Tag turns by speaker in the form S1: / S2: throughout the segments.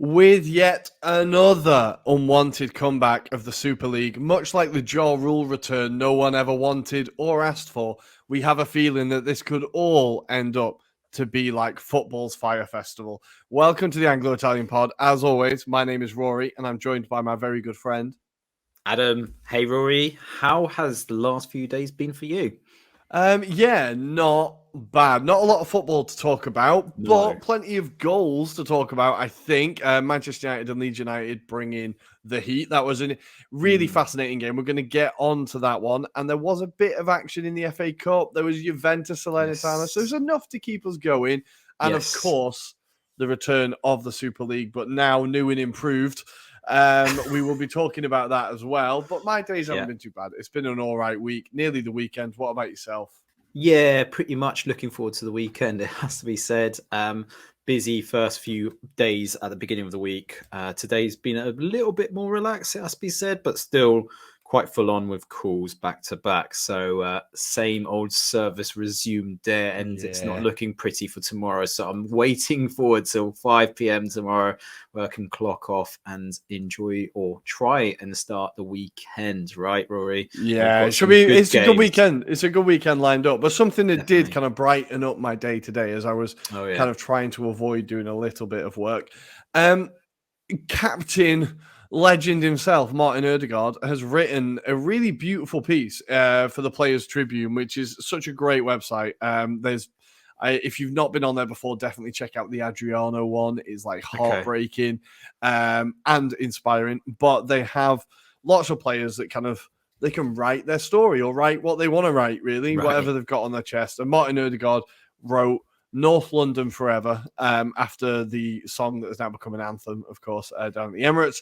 S1: With yet another unwanted comeback of the Super League, much like the jaw rule return no one ever wanted or asked for, we have a feeling that this could all end up to be like football's Fire Festival. Welcome to the Anglo-Italian pod. As always, my name is Rory, and I'm joined by my very good friend,
S2: Adam. Hey, Rory. How has the last few days been for you?
S1: Not bad. Not a lot of football to talk about, but plenty of goals to talk about, I think. Manchester United and Leeds United bringing the heat. That was a really fascinating game. We're going to get on to that one. And there was a bit of action in the FA Cup. There was Juventus Salernitana. So there's enough to keep us going. And of course, the return of the Super League, but now new and improved. We will be talking about that as well. But my days haven't been too bad. It's been an all right week, nearly the weekend. What about yourself?
S2: Yeah, pretty much looking forward to the weekend, it has to be said. Busy first few days at the beginning of the week. Today's been a little bit more relaxed, it has to be said, but still quite full on with calls back to back. So same old service resumed there, and it's not looking pretty for tomorrow. So I'm waiting forward till 5 p.m. tomorrow where I can clock off and enjoy or try and start the weekend, right, Rory?
S1: Yeah, it should be. It's a good weekend. It's a good weekend lined up. But something that did kind of brighten up my day today as I was kind of trying to avoid doing a little bit of work. Captain legend himself, Martin Ødegaard, has written a really beautiful piece for the Players Tribune, which is such a great website. If you've not been on there before, definitely check out the Adriano one. It's like heartbreaking and inspiring. But they have lots of players that they can write their story or write what they want to write, really, whatever they've got on their chest. And Martin Ødegaard wrote North London Forever after the song that has now become an anthem, of course, down at the Emirates.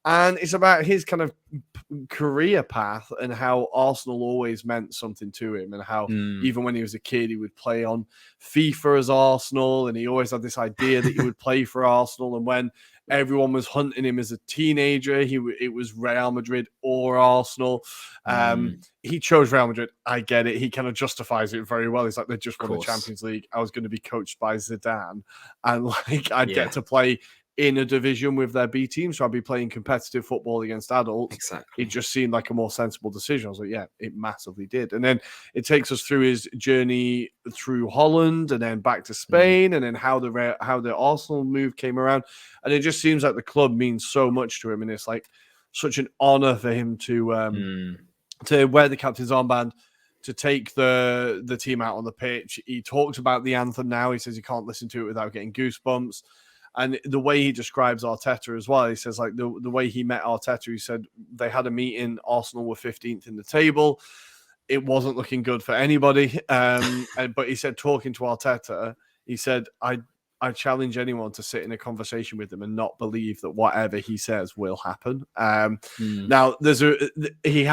S1: And it's about his kind of career path and how Arsenal always meant something to him, and how even when he was a kid, he would play on FIFA as Arsenal, and he always had this idea that he would play for Arsenal. And when everyone was hunting him as a teenager, it was Real Madrid or Arsenal. He chose Real Madrid. I get it. He kind of justifies it very well. He's like, they just won the Champions League. I was going to be coached by Zidane, and I'd get to play in a division with their B team, so I'd be playing competitive football against adults. Exactly. It just seemed like a more sensible decision. I was like, yeah, it massively did. And then it takes us through his journey through Holland, and then back to Spain, and then how the Arsenal move came around. And it just seems like the club means so much to him, and it's like such an honor for him to wear the captain's armband, to take the team out on the pitch. He talks about the anthem now. He says he can't listen to it without getting goosebumps. And the way he describes Arteta as well, he says like the way he met Arteta, he said they had a meeting, Arsenal were 15th in the table. It wasn't looking good for anybody. But he said, talking to Arteta, he said, I challenge anyone to sit in a conversation with him and not believe that whatever he says will happen. Now, Ødegaard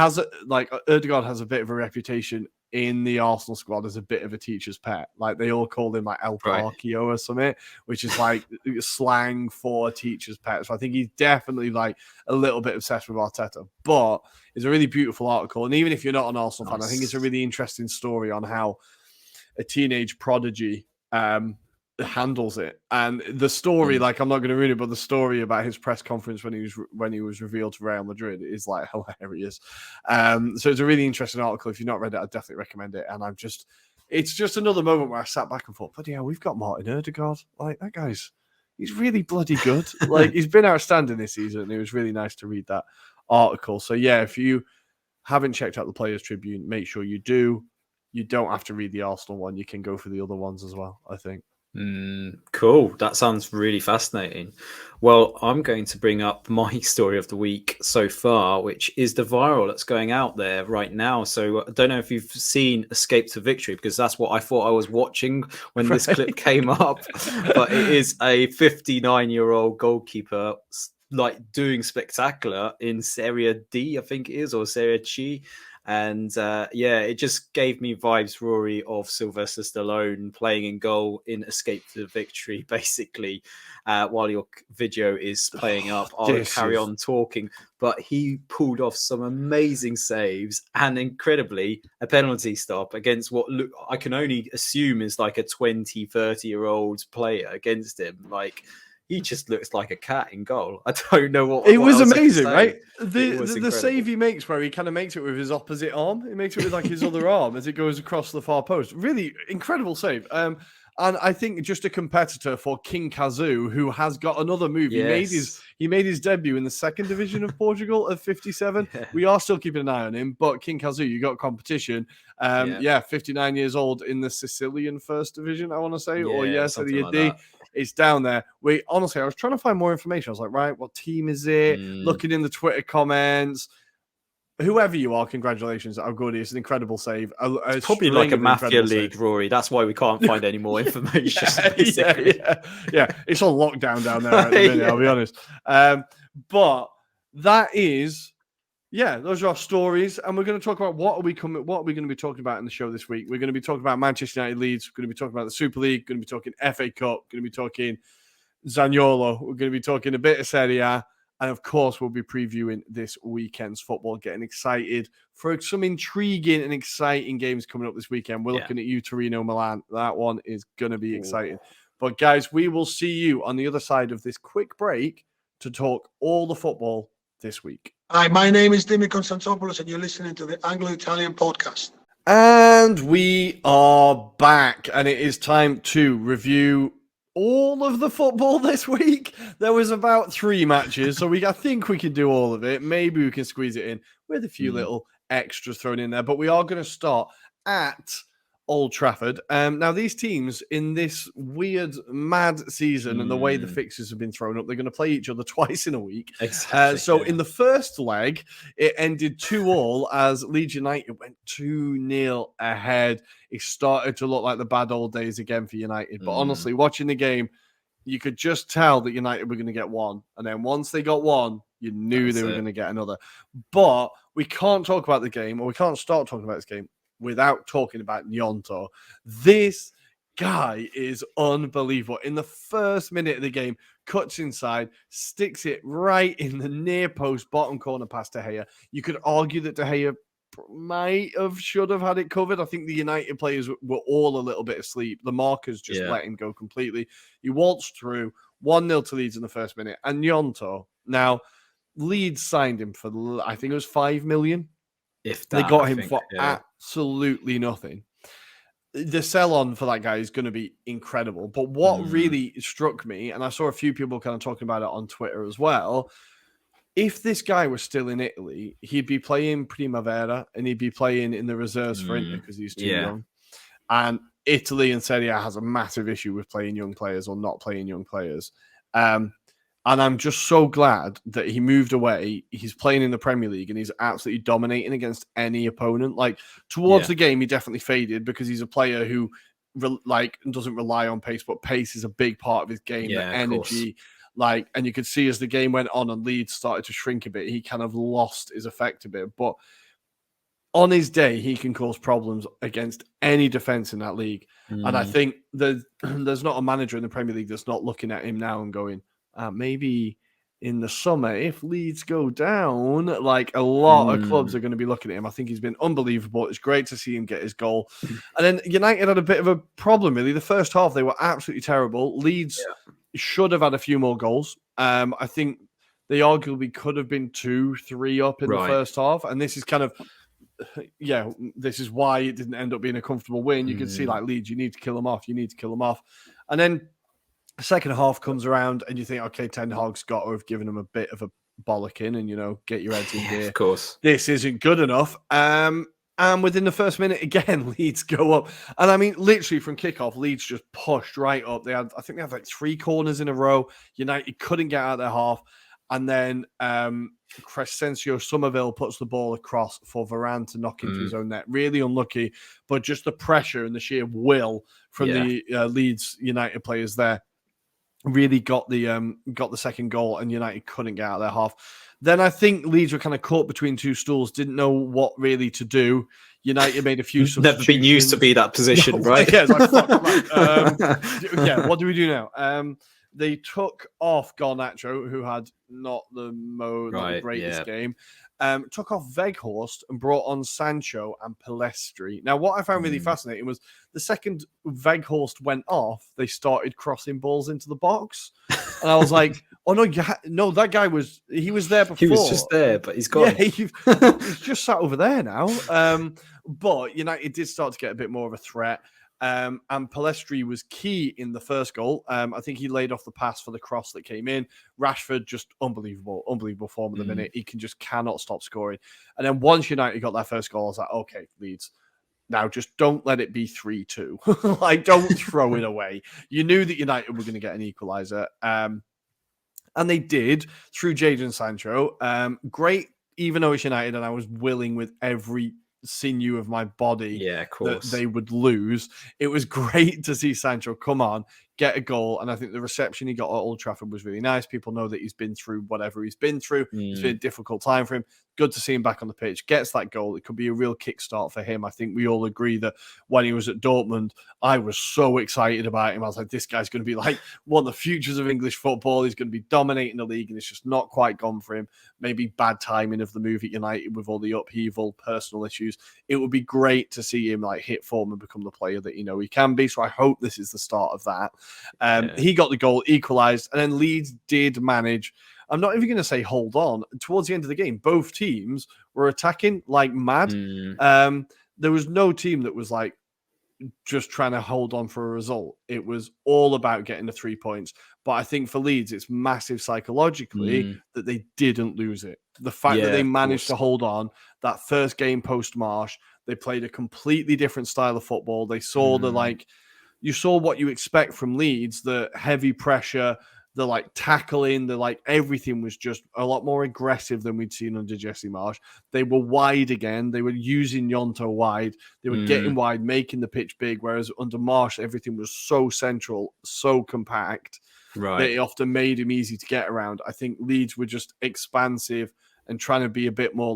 S1: has a bit of a reputation in the Arsenal squad as a bit of a teacher's pet. Like, they all call him like El Parquio or something, which is like slang for a teacher's pet. So I think he's definitely like a little bit obsessed with Arteta. But it's a really beautiful article. And even if you're not an Arsenal fan, I think it's a really interesting story on how a teenage prodigy handles it. And the story,
S2: Mm.
S1: like, I'm not going to ruin it, but the story about his press conference when he was revealed to Real Madrid is like hilarious. So it's a really interesting article. If you've not read it, I'd definitely recommend it. And it's just another moment where I sat back and thought, bloody hell, we've got Martin Ødegaard. Like, that he's really bloody good. Like, he's been outstanding this season. And it was really nice to read that article. So yeah, if you haven't checked out the Players Tribune, make sure you do. You don't have to read the Arsenal one. You can go for the other ones as well, I think.
S2: Cool. That sounds really fascinating. Well, I'm going to bring up my story of the week so far, which is the viral that's going out there right now. So I don't know if you've seen Escape to Victory, because that's what I thought I was watching when this clip came up. But it is a 59-year-old goalkeeper like doing spectacular in Serie D, I think it is, or Serie C. And it just gave me vibes, Rory, of Sylvester Stallone playing in goal in Escape to Victory, basically, while your video is playing up. I'll carry on talking. But he pulled off some amazing saves and, incredibly, a penalty stop against what I can only assume is like a 20, 30-year-old player against him. Like, he just looks like a cat in goal. I don't know what.
S1: It was
S2: else
S1: amazing, right?
S2: The
S1: save he makes where he kind of makes it with his opposite arm. He makes it with like his other arm as it goes across the far post. Really incredible save. And I think just a competitor for King Kazoo, who has got another move.
S2: Yes.
S1: He made his debut in the second division of Portugal at 57. Yeah. We are still keeping an eye on him, but King Kazoo, you got competition. 59 years old in the Sicilian first division, I want to say, Serie D. It's down there. I was trying to find more information. I was like, right, what team is it? Looking in the Twitter comments. Whoever you are, congratulations. How good. It's an incredible save.
S2: It's probably like a mafia league, Rory. That's why we can't find any more information.
S1: Yeah. It's on lockdown down there at the minute, I'll be honest. But that is... Yeah, those are our stories, and we're going to talk about what are we going to be talking about in the show this week. We're going to be talking about Manchester United Leeds. We're going to be talking about the Super League. We're going to be talking FA Cup. We're going to be talking Zaniolo. We're going to be talking a bit of Serie A, and of course, we'll be previewing this weekend's football. Getting excited for some intriguing and exciting games coming up this weekend. We're looking at you, Torino, Milan. That one is going to be exciting. But guys, we will see you on the other side of this quick break to talk all the football this week.
S3: Hi, my name is Dimi Konstantopoulos, and you're listening to the Anglo-Italian podcast.
S1: And we are back, and it is time to review all of the football this week. There was about 3 matches, so I think we can do all of it. Maybe we can squeeze it in with a few little extras thrown in there, but we are going to start at Old Trafford. Now, these teams in this weird, mad season and the way the fixtures have been thrown up, they're going to play each other twice in a week.
S2: Exactly.
S1: In the first leg, it ended 2-2 as Leeds United went 2-0 ahead. It started to look like the bad old days again for United. But honestly, watching the game, you could just tell that United were going to get one. And then once they got one, you knew they were going to get another. But we can't talk about the game, or we can't start talking about this game without talking about Gnonto. This guy is unbelievable. In the first minute of the game, cuts inside, sticks it right in the near post, bottom corner past De Gea. You could argue that De Gea should have had it covered. I think the United players were all a little bit asleep. The markers just let him go completely. He waltzed through 1-0 to Leeds in the first minute. And Gnonto, now, Leeds signed him for, I think it was 5 million.
S2: If
S1: that, they got him for absolutely nothing. The sell-on for that guy is going to be incredible. But what really struck me, and I saw a few people kind of talking about it on Twitter as well, if this guy was still in Italy, he'd be playing Primavera and he'd be playing in the reserves for Inter because he's too young. And Italy and Serie A has a massive issue with playing young players or not playing young players. And I'm just so glad that he moved away. He's playing in the Premier League and he's absolutely dominating against any opponent. Like, towards the game, he definitely faded because he's a player who doesn't rely on pace, but pace is a big part of his game. The energy, and you could see as the game went on and Leeds started to shrink a bit, he kind of lost his effect a bit. But on his day, he can cause problems against any defense in that league. And I think there's not a manager in the Premier League that's not looking at him now and going, maybe in the summer, if Leeds go down, like a lot of clubs are going to be looking at him. I think he's been unbelievable. It's great to see him get his goal. And then United had a bit of a problem, really. The first half, they were absolutely terrible. Leeds should have had a few more goals. I think they arguably could have been 2-3 up in the first half. And this is kind of, this is why it didn't end up being a comfortable win. You can see, like, Leeds, you need to kill them off. You need to kill them off. And then the second half comes around and you think, okay, Ten Hag's got to have given them a bit of a bollocking and, get your heads in gear.
S2: Of course.
S1: This isn't good enough. And within the first minute, again, Leeds go up. And I mean, literally from kickoff, Leeds just pushed right up. I think they had like 3 corners in a row. United couldn't get out of their half. And then Crescencio Somerville puts the ball across for Varane to knock into his own net. Really unlucky, but just the pressure and the sheer will from the Leeds United players there really got the second goal, and United couldn't get out of their half. Then I think Leeds were kind of caught between two stools, didn't know what really to do. United made a few substitutions.
S2: Never been used to be that position, right?
S1: Yeah, it's like, fuck, right. What do we do now? They took off Garnacho, who had not the greatest game. Took off Weghorst and brought on Sancho and Pellistri. Now, what I found really fascinating was the second Weghorst went off, they started crossing balls into the box. And I was like, oh, no, that guy was there before.
S2: He was just there, but he's gone.
S1: Yeah, he's just sat over there now. But United did start to get a bit more of a threat. And Pellistri was key in the first goal. I think he laid off the pass for the cross that came in. Rashford, just unbelievable form of the minute. He cannot stop scoring. And then once United got that first goal, I was like, okay, Leeds, now just don't let it be 3-2. Like, don't throw it away. You knew that United were going to get an equaliser. And they did through Jadon Sancho. Great, even though it's United, and I was willing with every sinew of my body that they would lose. It was great to see Sancho come on, get a goal, and I think the reception he got at Old Trafford was really nice. People know that he's been through whatever he's been through. It's been a difficult time for him. Good to see him back on the pitch. Gets that goal. It could be a real kickstart for him. I think we all agree that when he was at Dortmund, I was so excited about him. I was like, this guy's going to be like one of the futures of English football. He's going to be dominating the league, and it's just not quite gone for him. Maybe bad timing of the move at United with all the upheaval, personal issues. It would be great to see him like hit form and become the player that he can be. So I hope this is the start of that. He got the goal, equalised, and then Leeds did manage. I'm not even going to say hold on. Towards the end of the game, both teams were attacking like mad. There was no team that was like just trying to hold on for a result. It was all about getting the 3 points. But I think for Leeds, it's massive psychologically that they didn't lose it. The fact that they managed to hold on, that first game post-Marsh, they played a completely different style of football. They saw you saw what you expect from Leeds, the heavy pressure, the like tackling, the like everything was just a lot more aggressive than we'd seen under Jesse Marsh. They were wide again. They were using Yonto wide. They were getting wide, making the pitch big. Whereas under Marsh, everything was so central, so compact that it often made him easy to get around. I think Leeds were just expansive and trying to be a bit more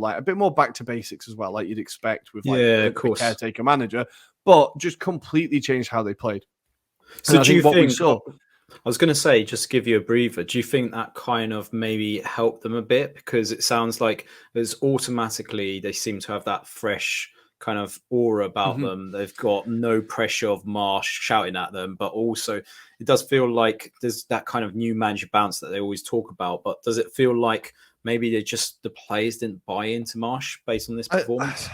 S1: back to basics as well, like you'd expect with a caretaker manager, but just completely changed how they played.
S2: So do you think? I was going to say, just to give you a breather, do you think that kind of maybe helped them a bit? Because it sounds like there's automatically, they seem to have that fresh kind of aura about them. They've got no pressure of Marsh shouting at them, but also it does feel like there's that kind of new manager bounce that they always talk about. But does it feel like maybe the players didn't buy into Marsh based on this performance?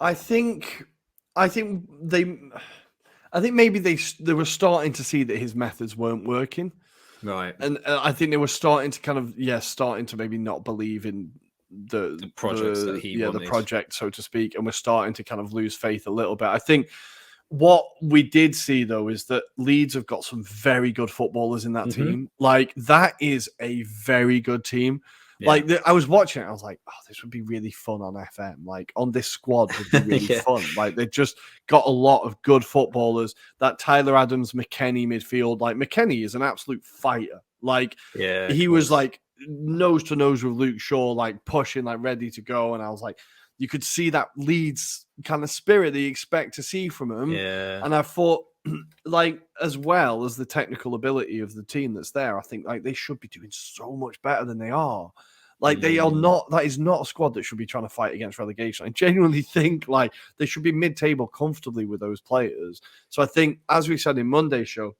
S1: I think maybe they were starting to see that his methods weren't working. Right. And I think they were starting to kind of, starting to maybe not believe in the projects that he wanted. The project, so to speak. And we're starting to kind of lose faith a little bit. I think what we did see, though, is that Leeds have got some very good footballers in that team. Like, that is a very good team. Yeah. Like, I was watching it, I was like, oh, this would be really fun on FM. Like, on this squad would be really fun. Like, they just got a lot of good footballers. That Tyler Adams, McKennie midfield. Like, McKennie is an absolute fighter. Like, he was, like, nose to nose with Luke Shaw, like, pushing, like, ready to go. And I was like, you could see that Leeds kind of spirit that you expect to see from him. Yeah. And I thought, like as well as the technical ability of the team that's there, I think like they should be doing so much better than they are. Like they are not. That is not a squad that should be trying to fight against relegation. I genuinely think like they should be mid-table comfortably with those players. So I think, as we said in Monday's show,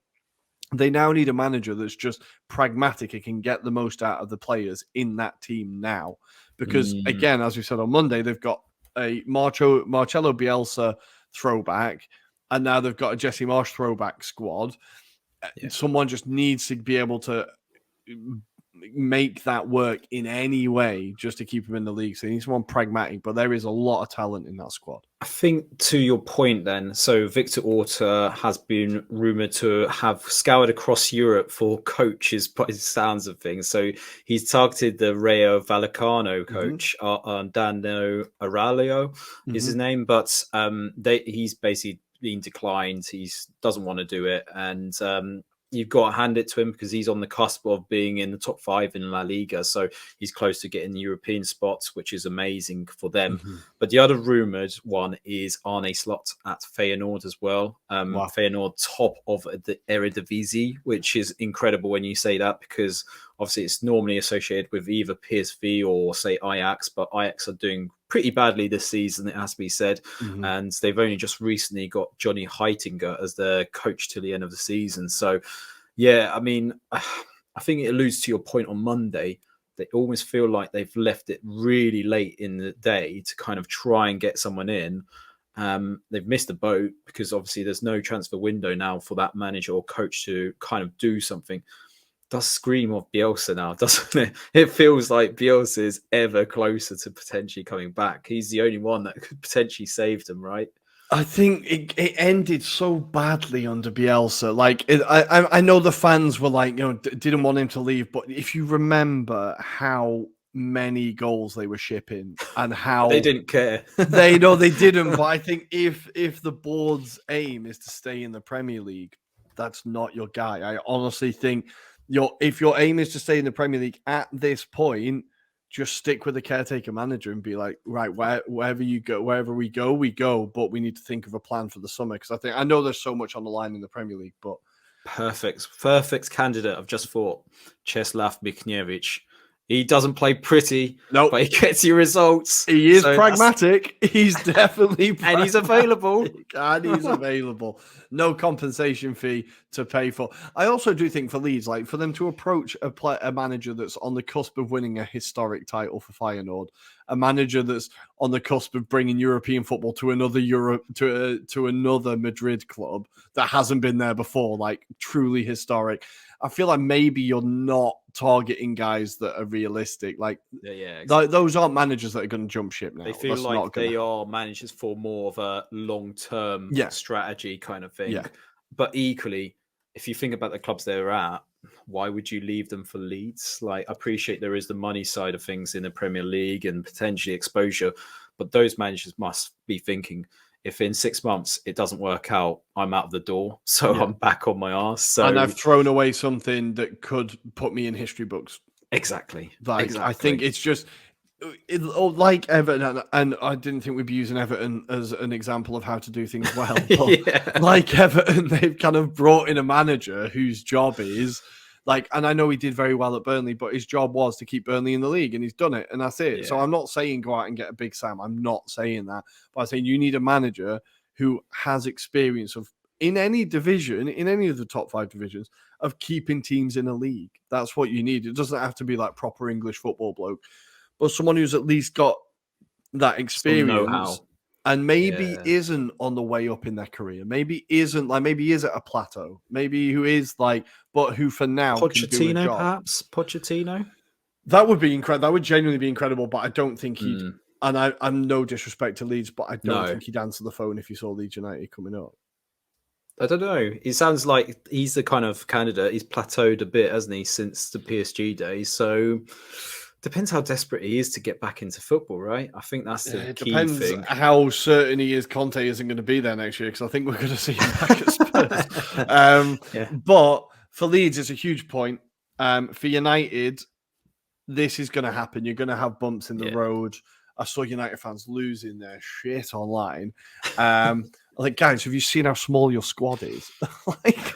S1: they now need a manager that's just pragmatic and can get the most out of the players in that team now. Because again, as we said on Monday, they've got a Marcelo Bielsa throwback, and now they've got a Jesse Marsch throwback squad. Yeah. Someone just needs to be able to make that work in any way just to keep him in the league. So they need someone pragmatic, but there is a lot of talent in that squad.
S2: I think to your point then, so Victor Orta has been rumoured to have scoured across Europe for coaches by the sounds of things. So he's targeted the Rayo Vallecano coach, Dano Aralio is his name, but he's basically been declined. He doesn't want to do it. And you've got to hand it to him because he's on the cusp of being in the top 5 in La Liga. So he's close to getting the European spots, which is amazing for them. But the other rumoured one is Arne Slot at Feyenoord as well. Wow. Feyenoord top of the Eredivisie, which is incredible when you say that, because obviously it's normally associated with either PSV or say Ajax, but Ajax are doing pretty badly this season, it has to be said. And they've only just recently got Johnny Heitinger as their coach till the end of the season. So, yeah, I mean, I think it alludes to your point on Monday. They almost feel like they've left it really late in the day to kind of try and get someone in. They've missed the boat because obviously there's no transfer window now for that manager or coach to kind of do something. Does scream of Bielsa now, doesn't it? It feels like Bielsa is ever closer to potentially coming back. He's the only one that could potentially save them, right?
S1: I think it ended so badly under Bielsa. Like, I know the fans were like, didn't want him to leave, but if you remember how many goals they were shipping and how
S2: they didn't care,
S1: they didn't. But I think if the board's aim is to stay in the Premier League, that's not your guy. I honestly think. If your aim is to stay in the Premier League at this point, just stick with the caretaker manager and be like, right, wherever we go, but we need to think of a plan for the summer. Because I know there's so much on the line in the Premier League, but
S2: perfect candidate. I've just thought Czeslaw Michniewicz. He doesn't play pretty, but he gets you results.
S1: He is pragmatic. He's definitely pragmatic.
S2: And he's available.
S1: And he's available. No compensation fee to pay for. I also do think for Leeds, like for them to approach a manager that's on the cusp of winning a historic title for Feyenoord, a manager that's on the cusp of bringing European football to another to another Madrid club that hasn't been there before, like truly historic. I feel like maybe you're not targeting guys that are realistic. Like, exactly. Those aren't managers that are going to jump ship now.
S2: They feel like they are managers for more of a long-term strategy kind of thing. Yeah. But equally, if you think about the clubs they're at, why would you leave them for Leeds? Like, I appreciate there is the money side of things in the Premier League and potentially exposure, but those managers must be thinking, if in 6 months it doesn't work out, I'm out of the door. So I'm back on my arse. So,
S1: and I've thrown away something that could put me in history books.
S2: Exactly.
S1: I think it's just like Everton, and I didn't think we'd be using Everton as an example of how to do things well. But like Everton, they've kind of brought in a manager whose job is like, and I know he did very well at Burnley, but his job was to keep Burnley in the league, and he's done it, and that's it. Yeah. So I'm not saying go out and get a Big Sam. I'm not saying that. But I'm saying you need a manager who has experience of, in any division, in any of the top 5 divisions, of keeping teams in a league. That's what you need. It doesn't have to be like proper English football bloke, but someone who's at least got that experience. And maybe isn't on the way up in their career. Maybe isn't like, maybe is at a plateau. Maybe who is like, but who for now
S2: Pochettino,
S1: can do a job.
S2: Perhaps Pochettino.
S1: That would be incredible. That would genuinely be incredible. But I don't think he'd. And I'm no disrespect to Leeds, but I don't think he'd answer the phone if he saw Leeds United coming up.
S2: I don't know. It sounds like he's the kind of candidate. He's plateaued a bit, hasn't he, since the PSG days? So. Depends how desperate he is to get back into football, right? I think that's the key thing. It depends
S1: how certain he is Conte isn't going to be there next year, because I think we're going to see him back at Spurs. But for Leeds, it's a huge point. For United, this is going to happen. You're going to have bumps in the road. I saw United fans losing their shit online. Like, guys, have you seen how small your squad is? Like,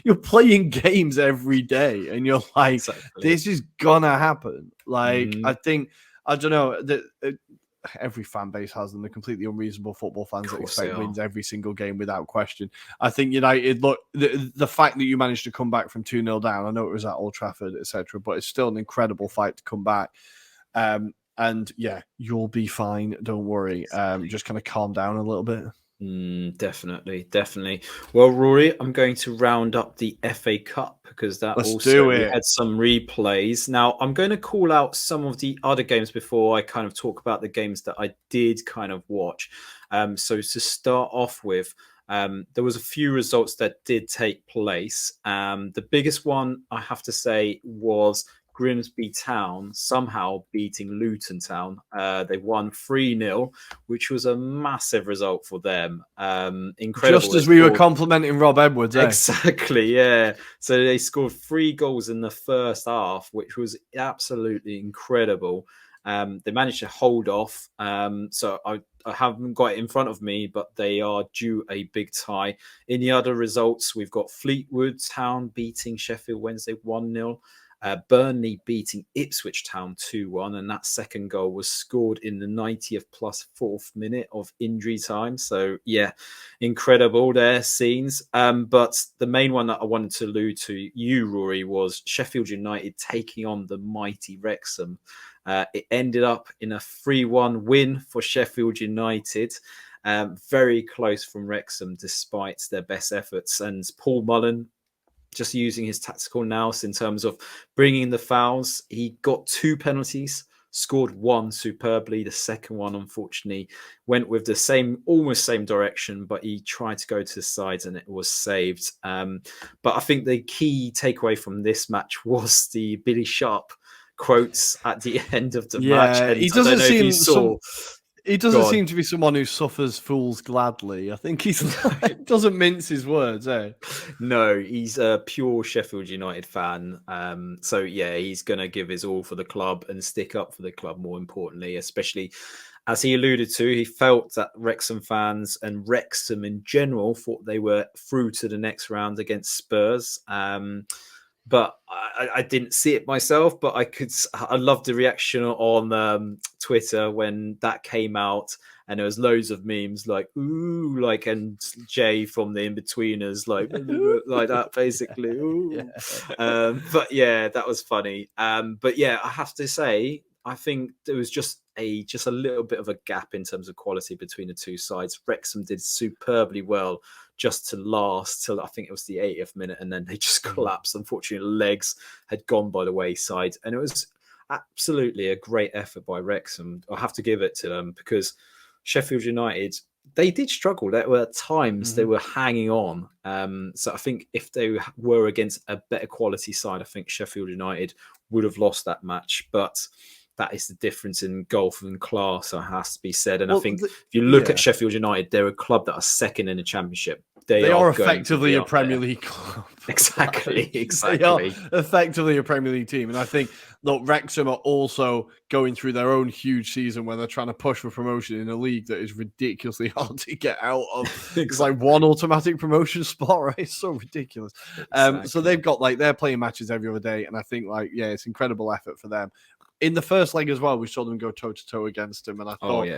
S1: you're playing games every day, and you're like,
S2: Exactly.
S1: this is gonna happen. Like,
S2: Mhm.
S1: I think, I don't know, that every fan base has them. They're completely unreasonable football fans that
S2: course they
S1: expect
S2: are.
S1: wins every single game without question. I think United, look, the fact that you managed to come back from 2-0 down, I know it was at Old Trafford, etc., but it's still an incredible fight to come back. And yeah, you'll be fine. Don't worry. Just kind of calm down a little bit.
S2: Definitely. Well, Rory, I'm going to round up the FA Cup because that
S1: Let's
S2: also
S1: do
S2: we
S1: it.
S2: had some replays. Now, I'm going to call out some of the other games before I kind of talk about the games that I did kind of watch. So to start off with, there was a few results that did take place. The biggest one I have to say was Grimsby Town somehow beating Luton Town. They won 3-0, which was a massive result for them. Incredible.
S1: Just as we were complimenting Rob Edwards,
S2: Exactly, yeah. So they scored 3 goals in the first half, which was absolutely incredible. They managed to hold off. So I haven't got it in front of me, but they are due a big tie. In the other results, we've got Fleetwood Town beating Sheffield Wednesday 1-0. Burnley beating Ipswich Town 2-1, and that second goal was scored in the 90th plus 4th minute of injury time. So yeah, incredible their scenes. But the main one that I wanted to allude to you, Rory, was Sheffield United taking on the mighty Wrexham. It ended up in a 3-1 win for Sheffield United. Very close from Wrexham despite their best efforts, and Paul Mullen just using his tactical nous in terms of bringing the fouls. He got 2 penalties, scored 1 superbly. The second one, unfortunately, went with the almost same direction, but he tried to go to the sides and it was saved. But I think the key takeaway from this match was the Billy Sharp quotes at the end of the match. And
S1: he
S2: I don't
S1: doesn't
S2: know if you
S1: seem
S2: saw.
S1: He doesn't seem to be someone who suffers fools gladly. I think he's doesn't mince his words, eh?
S2: No, he's a pure Sheffield United fan. So yeah, he's going to give his all for the club and stick up for the club, more importantly, especially as he alluded to, he felt that Wrexham fans and Wrexham in general thought they were through to the next round against Spurs. But I didn't see it myself, but I loved the reaction on Twitter when that came out, and there was loads of memes like "ooh," like, and Jay from the In-Betweeners like like that, basically. Ooh. But yeah, that was funny. But yeah, I have to say, I think there was just a little bit of a gap in terms of quality between the two sides. Wrexham did superbly well just to last till I think it was the 80th minute, and then they just collapsed. Unfortunately, legs had gone by the wayside, and it was absolutely a great effort by Wrexham. I have to give it to them, because Sheffield United, they did struggle. There were times they were hanging on. So I think if they were against a better quality side, I think Sheffield United would have lost that match. But that is the difference in golf and class, it has to be said. And I think if you look at Sheffield United, they're a club that are second in the Championship. They are
S1: effectively a Premier League club.
S2: Exactly.
S1: They are effectively a Premier League team. And I think, look, Wrexham are also going through their own huge season where they're trying to push for promotion in a league that is ridiculously hard to get out of. It's like one automatic promotion spot, right? It's so ridiculous. So they've got, like, they're playing matches every other day. And I think, like, yeah, it's incredible effort for them. In the first leg as well, we saw them go toe-to-toe against him. And I thought,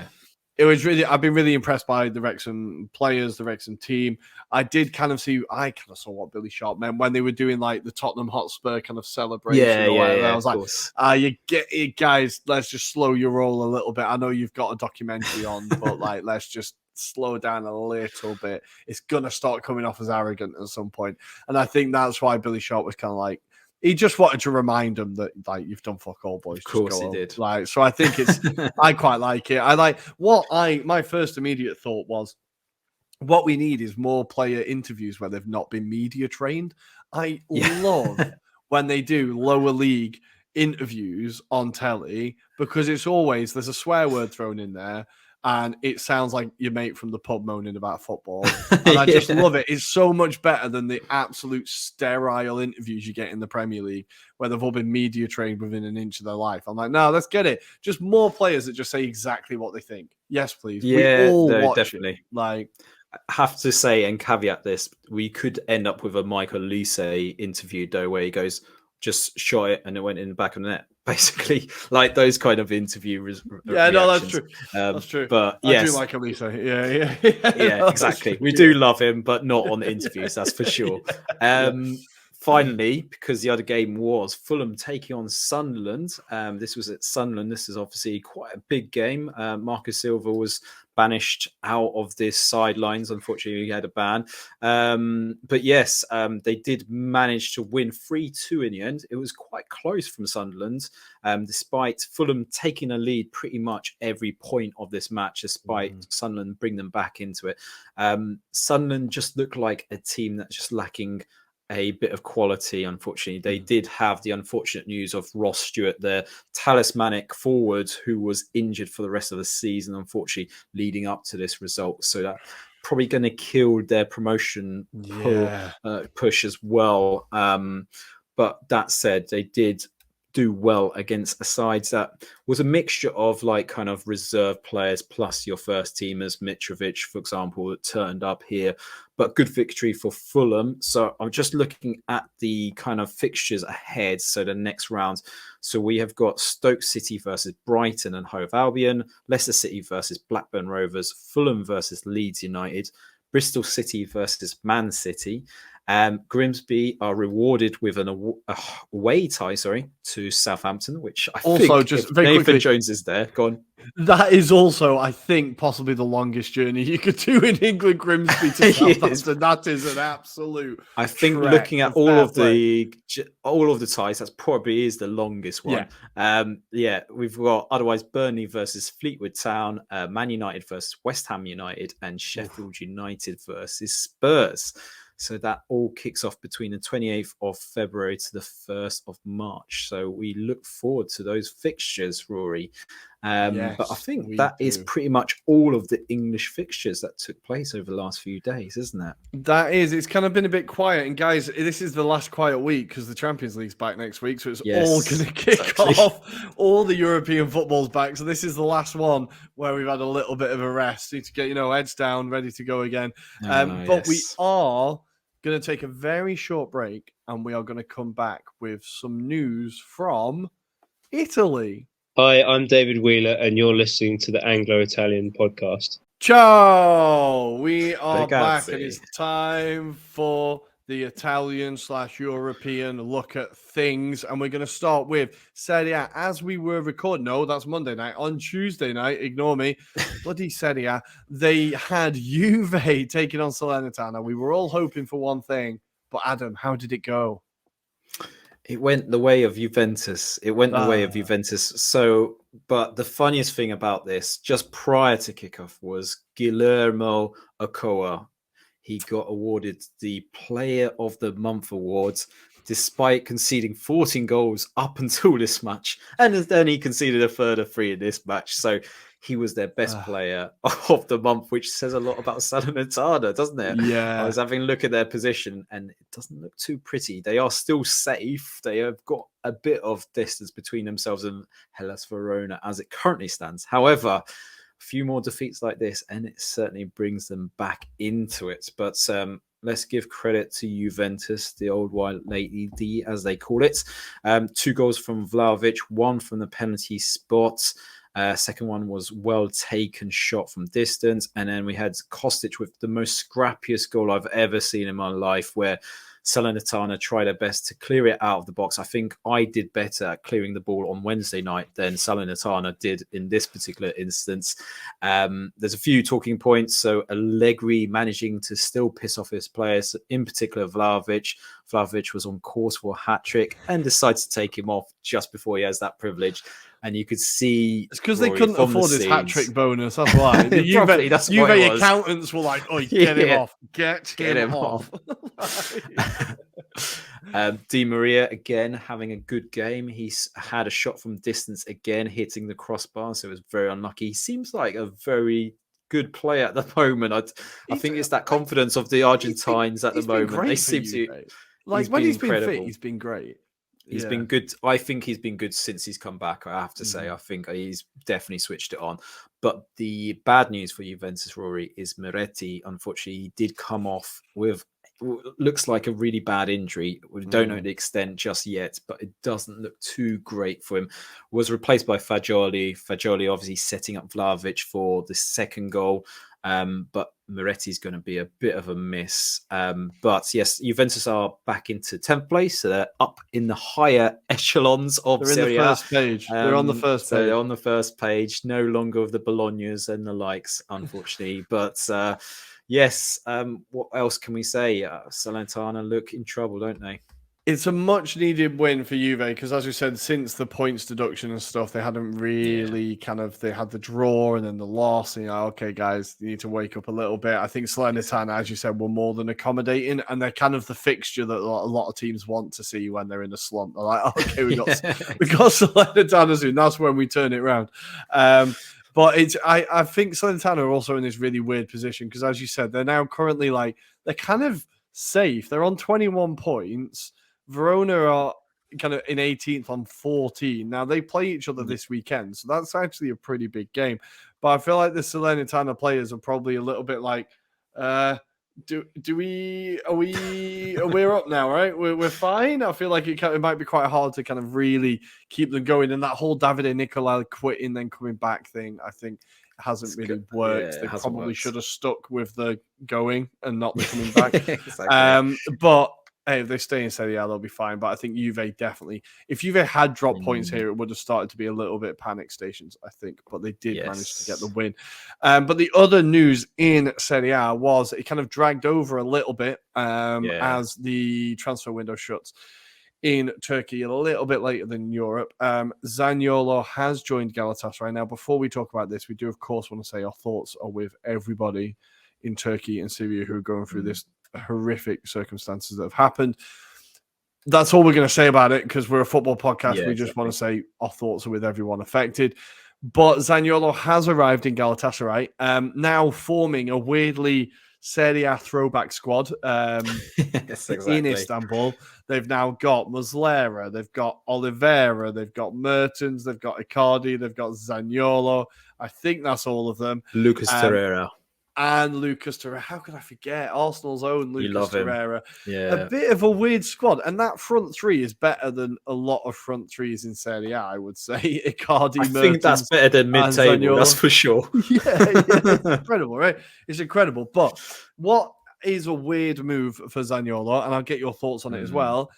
S1: it was really, I've been really impressed by the Wrexham players, the Wrexham team. I kind of saw what Billy Sharp meant when they were doing like the Tottenham Hotspur kind of celebration. I was like, you get it, guys, let's just slow your roll a little bit. I know you've got a documentary on, but like, let's just slow down a little bit. It's going to start coming off as arrogant at some point. And I think that's why Billy Sharp was kind of like, he just wanted to remind them that, like, you've done fuck all, boys.
S2: Of course he did.
S1: Like, so I think it's, I quite like it. I like my first immediate thought was, what we need is more player interviews where they've not been media trained. I love when they do lower league interviews on telly, because it's always, there's a swear word thrown in there. and it sounds like your mate from the pub moaning about football. And I just love it. It's so much better than the absolute sterile interviews you get in the Premier League, where they've all been media trained within an inch of their life. I'm like, no, let's get it. Just more players that just say exactly what they think. Yes, please.
S2: Yeah,
S1: we all
S2: no,
S1: watch
S2: definitely.
S1: it. Like,
S2: I have to say and caveat this, we could end up with a Michael Olise interview though, where he goes, just shot it and it went in the back of the net. Basically, like those kind of interview reactions.
S1: No, that's true. That's true.
S2: But
S1: I
S2: yes,
S1: do like Olise. Yeah,
S2: no, exactly. We do love him, but not on the interviews, that's for sure. Finally, because the other game was Fulham taking on Sunderland. This was at Sunderland. This is obviously quite a big game. Marcus Silva was banished out of this sidelines. Unfortunately, he had a ban. But yes, they did manage to win 3-2 in the end. It was quite close from Sunderland, despite Fulham taking a lead pretty much every point of this match, despite Sunderland bring them back into it. Sunderland just looked like a team that's just lacking a bit of quality. Unfortunately, they did have the unfortunate news of Ross Stewart, their talismanic forward, who was injured for the rest of the season, unfortunately, leading up to this result. So that probably going to kill their promotion push as well. But that said, they did do well against a side that was a mixture of like kind of reserve players plus your first teamers, Mitrovic, for example, that turned up here. But good victory for Fulham. So I'm just looking at the kind of fixtures ahead. So the next round. So we have got Stoke City versus Brighton and Hove Albion, Leicester City versus Blackburn Rovers, Fulham versus Leeds United, Bristol City versus Man City. Grimsby are rewarded with an away tie, to Southampton, which I
S1: also
S2: think
S1: just very
S2: Nathan
S1: quickly,
S2: Jones is there. Go on.
S1: That is also, I think, possibly the longest journey you could do in England, Grimsby to Southampton. That is an absolute.
S2: I think looking at all of the ties, that probably is the longest one. We've got otherwise Burnley versus Fleetwood Town, Man United versus West Ham United, and Sheffield United versus Spurs. So that all kicks off between the 28th of February to the 1st of March. So we look forward to those fixtures, Rory. But I think that is pretty much all of the English fixtures that took place over the last few days, isn't it?
S1: That is. It's kind of been a bit quiet. And guys, this is the last quiet week because the Champions League's back next week. So it's all going to kick off. All the European football's back. So this is the last one where we've had a little bit of a rest. Need to get, heads down, ready to go again. But we are going to take a very short break and we are going to come back with some news from Italy.
S4: Hi, I'm David Wheeler and you're listening to the Anglo-Italian podcast.
S1: Ciao! We are back and it's time for the Italian/European look at things. And we're going to start with Serie A. As we were recording, no, that's Monday night. On Tuesday night, ignore me, bloody Serie A, they had Juve taking on Salernitana. We were all hoping for one thing, but Adam, how did it go?
S2: It went the way of Juventus. So, but the funniest thing about this, just prior to kickoff, was Guillermo Ochoa. He got awarded the Player of the Month awards, despite conceding 14 goals up until this match. And then he conceded a further 3 in this match. So he was their best player of the month, which says a lot about Salernitana, doesn't it?
S1: Yeah.
S2: I was having a look at their position and it doesn't look too pretty. They are still safe. They have got a bit of distance between themselves and Hellas Verona as it currently stands. However, a few more defeats like this and it certainly brings them back into it. But let's give credit to Juventus, the old white lady, as they call it. 2 goals from Vlahovic, 1 from the penalty spot. Second one was well taken shot from distance. And then we had Kostic with the most scrappiest goal I've ever seen in my life, where Salernitana tried their best to clear it out of the box. I think I did better at clearing the ball on Wednesday night than Salernitana did in this particular instance. There's a few talking points. So Allegri managing to still piss off his players, in particular Vlahovic. Vlahovic was on course for a hat-trick and decides to take him off just before he has that privilege. And you could see
S1: it's because they couldn't afford his hat-trick bonus. That's why. The Juve accountants were like, "Oh, get him off! Get him off!"
S2: Di Maria again having a good game. He's had a shot from distance again, hitting the crossbar, so it was very unlucky. He seems like a very good player at the moment. I think it's that confidence of the Argentines at the moment. They seem to.
S1: Like when he's been fit, he's been great.
S2: He's been good. I think he's been good since he's come back. I have to say, I think he's definitely switched it on. But the bad news for Juventus, Rory, is Moretti. Unfortunately, he did come off with looks like a really bad injury. We don't know the extent just yet, but it doesn't look too great for him. Was replaced by Fagioli. Fagioli obviously setting up Vlahovic for the second goal. But Moretti's going to be a bit of a miss. But yes, Juventus are back into 10th place, so they're up in the higher echelons of Serie A.
S1: They're on the first page.
S2: They're on the first page, no longer of the Bolognas and the likes, unfortunately. But yes, what else can we say? Salernitana look in trouble, don't they?
S1: It's a much needed win for Juve because, as we said, since the points deduction and stuff, they hadn't really they had the draw and then the loss. And okay, guys, you need to wake up a little bit. I think Salernitana, as you said, were more than accommodating, and they're kind of the fixture that a lot of teams want to see when they're in a slump. They're like, okay, we got Salernitana soon. That's when we turn it around. But I think Salernitana are also in this really weird position because, as you said, they're now currently they're kind of safe. They're on 21 points. Verona are kind of in 18th on 14. Now, they play each other this weekend, so that's actually a pretty big game. But I feel like the Salernitana players are probably a little bit like, we're up now, right? We're fine. I feel like it might be quite hard to kind of really keep them going. And that whole Davide Nicolai quitting, then coming back thing, I think hasn't really worked. They probably should have stuck with the going and not the coming back. Exactly. But hey, if they stay in Serie A, they'll be fine. But I think Juve definitely, if Juve had dropped points here, it would have started to be a little bit panic stations, I think. But they did manage to get the win. But the other news in Serie A was it kind of dragged over a little bit as the transfer window shuts in Turkey a little bit later than in Europe. Zaniolo has joined Galatasaray. Now, before we talk about this, we do, of course, want to say our thoughts are with everybody in Turkey and Syria who are going through this horrific circumstances that have happened. That's all we're going to say about it because we're a football podcast. We just want to say our thoughts are with everyone affected. But Zaniolo has arrived in Galatasaray, now forming a weirdly Serie A throwback squad in Istanbul. They've now got Muslera, they've got Oliveira, they've got Mertens, they've got Icardi, they've got Zaniolo. I think that's all of them.
S2: Lucas Torreira.
S1: And Lucas Torreira. How could I forget? Arsenal's own Lucas Torreira.
S2: Yeah.
S1: A bit of a weird squad. And that front three is better than a lot of front threes in Serie A, I would say. Icardi, Mertens,
S2: I think that's better than mid-table, that's for sure.
S1: It's incredible, right? It's incredible. But what is a weird move for Zaniolo, and I'll get your thoughts on it as well,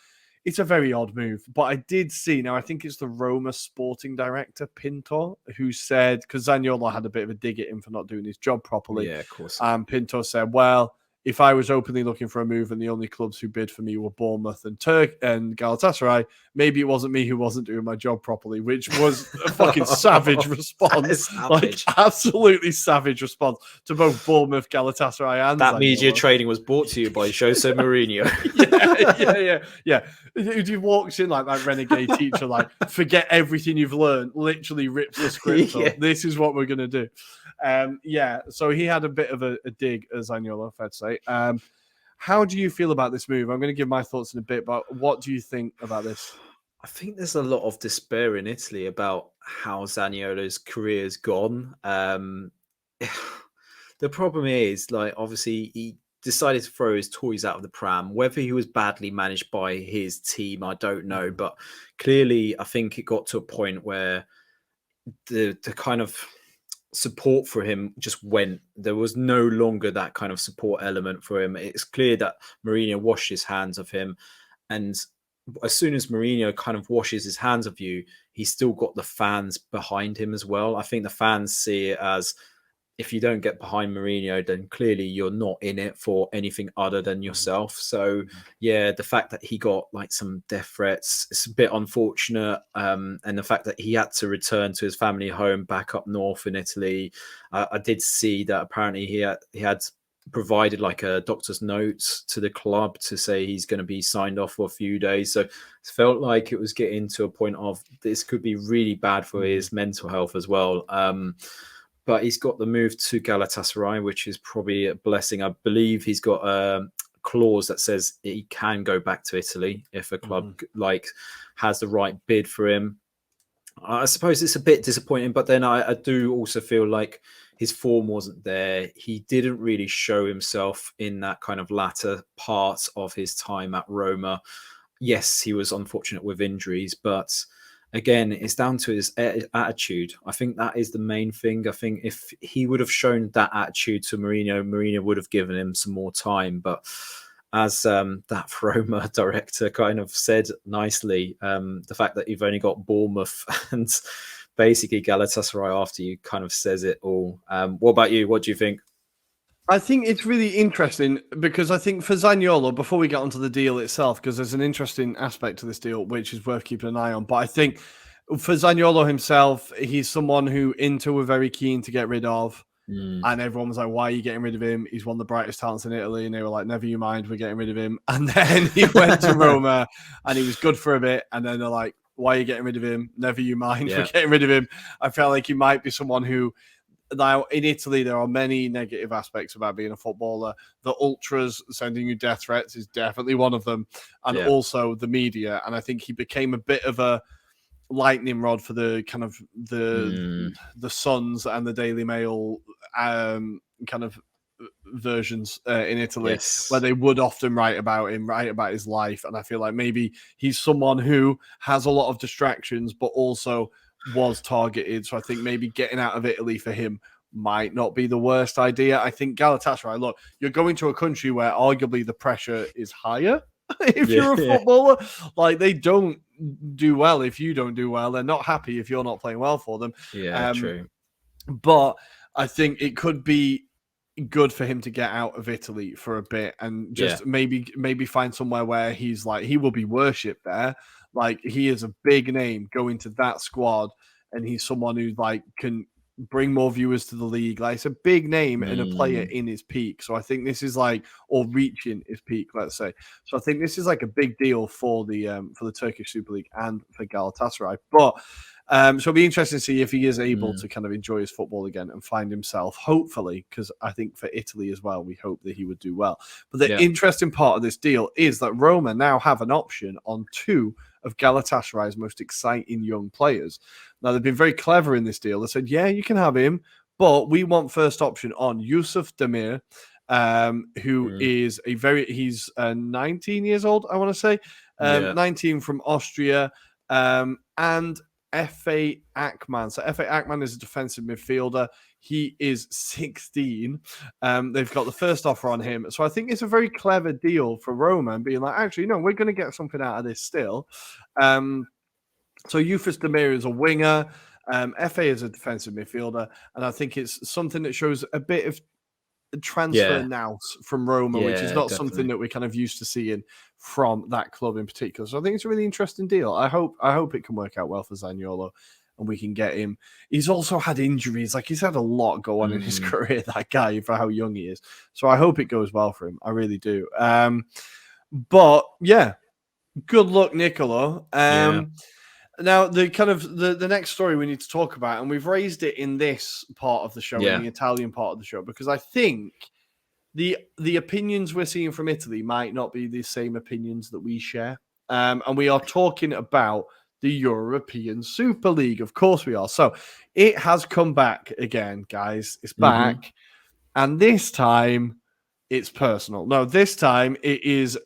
S1: it's a very odd move. But I did see, now I think it's the Roma sporting director, Pinto, who said, because Zaniolo had a bit of a dig at him for not doing his job properly.
S2: Yeah, of course.
S1: And Pinto said, well, if I was openly looking for a move and the only clubs who bid for me were Bournemouth and Galatasaray, maybe it wasn't me who wasn't doing my job properly, which was a fucking savage response. Savage. Like, absolutely savage response to both Bournemouth, Galatasaray, and
S2: that
S1: Zaniolo.
S2: Media training was brought to you by Jose Mourinho.
S1: Yeah. He walks in like that renegade teacher, like, forget everything you've learned, literally rips the script up. This is what we're going to do. So he had a bit of a dig at Zaniolo, fair to say. How do you feel about this move? I'm going to give my thoughts in a bit, but what do you think about this?
S2: I think there's a lot of despair in Italy about how Zaniolo's career has gone. The problem is, like, obviously he decided to throw his toys out of the pram. Whether he was badly managed by his team, I don't know. But clearly, I think it got to a point where the kind of support for him just went. There was no longer that kind of support element for him. It's clear that Mourinho washed his hands of him. And as soon as Mourinho kind of washes his hands of you, he's still got the fans behind him as well. I think the fans see it as, if you don't get behind Mourinho, then clearly you're not in it for anything other than yourself. So, yeah, the fact that he got like some death threats, it's a bit unfortunate. And the fact that he had to return to his family home back up north in Italy. I did see that apparently he had provided like a doctor's note to the club to say he's going to be signed off for a few days. So it felt like it was getting to a point of this could be really bad for his mental health as well. But he's got the move to Galatasaray, which is probably a blessing. I believe he's got a clause that says he can go back to Italy if a club like has the right bid for him. I suppose it's a bit disappointing, but then I do also feel like his form wasn't there. He didn't really show himself in that kind of latter part of his time at Roma. Yes, he was unfortunate with injuries, but again, it's down to his attitude. I think that is the main thing. I think if he would have shown that attitude to Mourinho would have given him some more time. But as that Roma director kind of said nicely, the fact that you've only got Bournemouth and basically Galatasaray after you kind of says it all. What about you? What do you think?
S1: I think it's really interesting because I think for Zaniolo, before we get onto the deal itself, because there's an interesting aspect to this deal which is worth keeping an eye on. But I think for Zaniolo himself, he's someone who Inter were very keen to get rid of. And everyone was like, why are you getting rid of him? He's one of the brightest talents in Italy. And they were like, never you mind, we're getting rid of him. And then he went to Roma and he was good for a bit. And then they're like, why are you getting rid of him? Never you mind, we're getting rid of him. I felt like he might be someone who, now in Italy, there are many negative aspects about being a footballer. The ultras sending you death threats is definitely one of them. And also the media. And I think he became a bit of a lightning rod for the kind of the Suns and the Daily Mail kind of versions in Italy, where they would often write about him, write about his life. And I feel like maybe he's someone who has a lot of distractions, but also was targeted. So I think maybe getting out of Italy for him might not be the worst idea. I think Galatasaray, look, you're going to a country where arguably the pressure is higher. If you're a footballer, like they don't do well if you don't do well. They're not happy if you're not playing well for them.
S2: True.
S1: But I think it could be good for him to get out of Italy for a bit and just maybe find somewhere where he's like, he will be worshipped there. Like he is a big name going to that squad, and he's someone who like can bring more viewers to the league. Like it's a big name and a player in his peak. So I think this is like, or reaching his peak, let's say. So I think this is like a big deal for the Turkish Super League and for Galatasaray. But so it'll be interesting to see if he is able to kind of enjoy his football again and find himself, hopefully, because I think for Italy as well, we hope that he would do well. But the interesting part of this deal is that Roma now have an option on two of Galatasaray's most exciting young players. Now, they've been very clever in this deal. They said, yeah, you can have him, but we want first option on Yusuf Demir, who is he's 19 years old, I want to say, 19 from Austria, and Efe Akman. So Efe Akman is a defensive midfielder. He is 16. They've got the first offer on him. So I think it's a very clever deal for Roma and being like, actually, no, we're going to get something out of this still. So Yusuf Demir is a winger. Efe is a defensive midfielder. And I think it's something that shows a bit of transfer nous from Roma, which is not something that we're kind of used to seeing from that club in particular. So I think it's a really interesting deal. I hope it can work out well for Zaniolo and we can get him. He's also had injuries. Like he's had a lot go on in his career, that guy, for how young he is. So I hope it goes well for him. I really do. But yeah, good luck, Nicolo. Now, the kind of the next story we need to talk about, and we've raised it in this part of the show, in the Italian part of the show, because I think the opinions we're seeing from Italy might not be the same opinions that we share. And we are talking about the European Super League. Of course we are. So it has come back again, guys. It's back. And this time it's personal. No, this time it is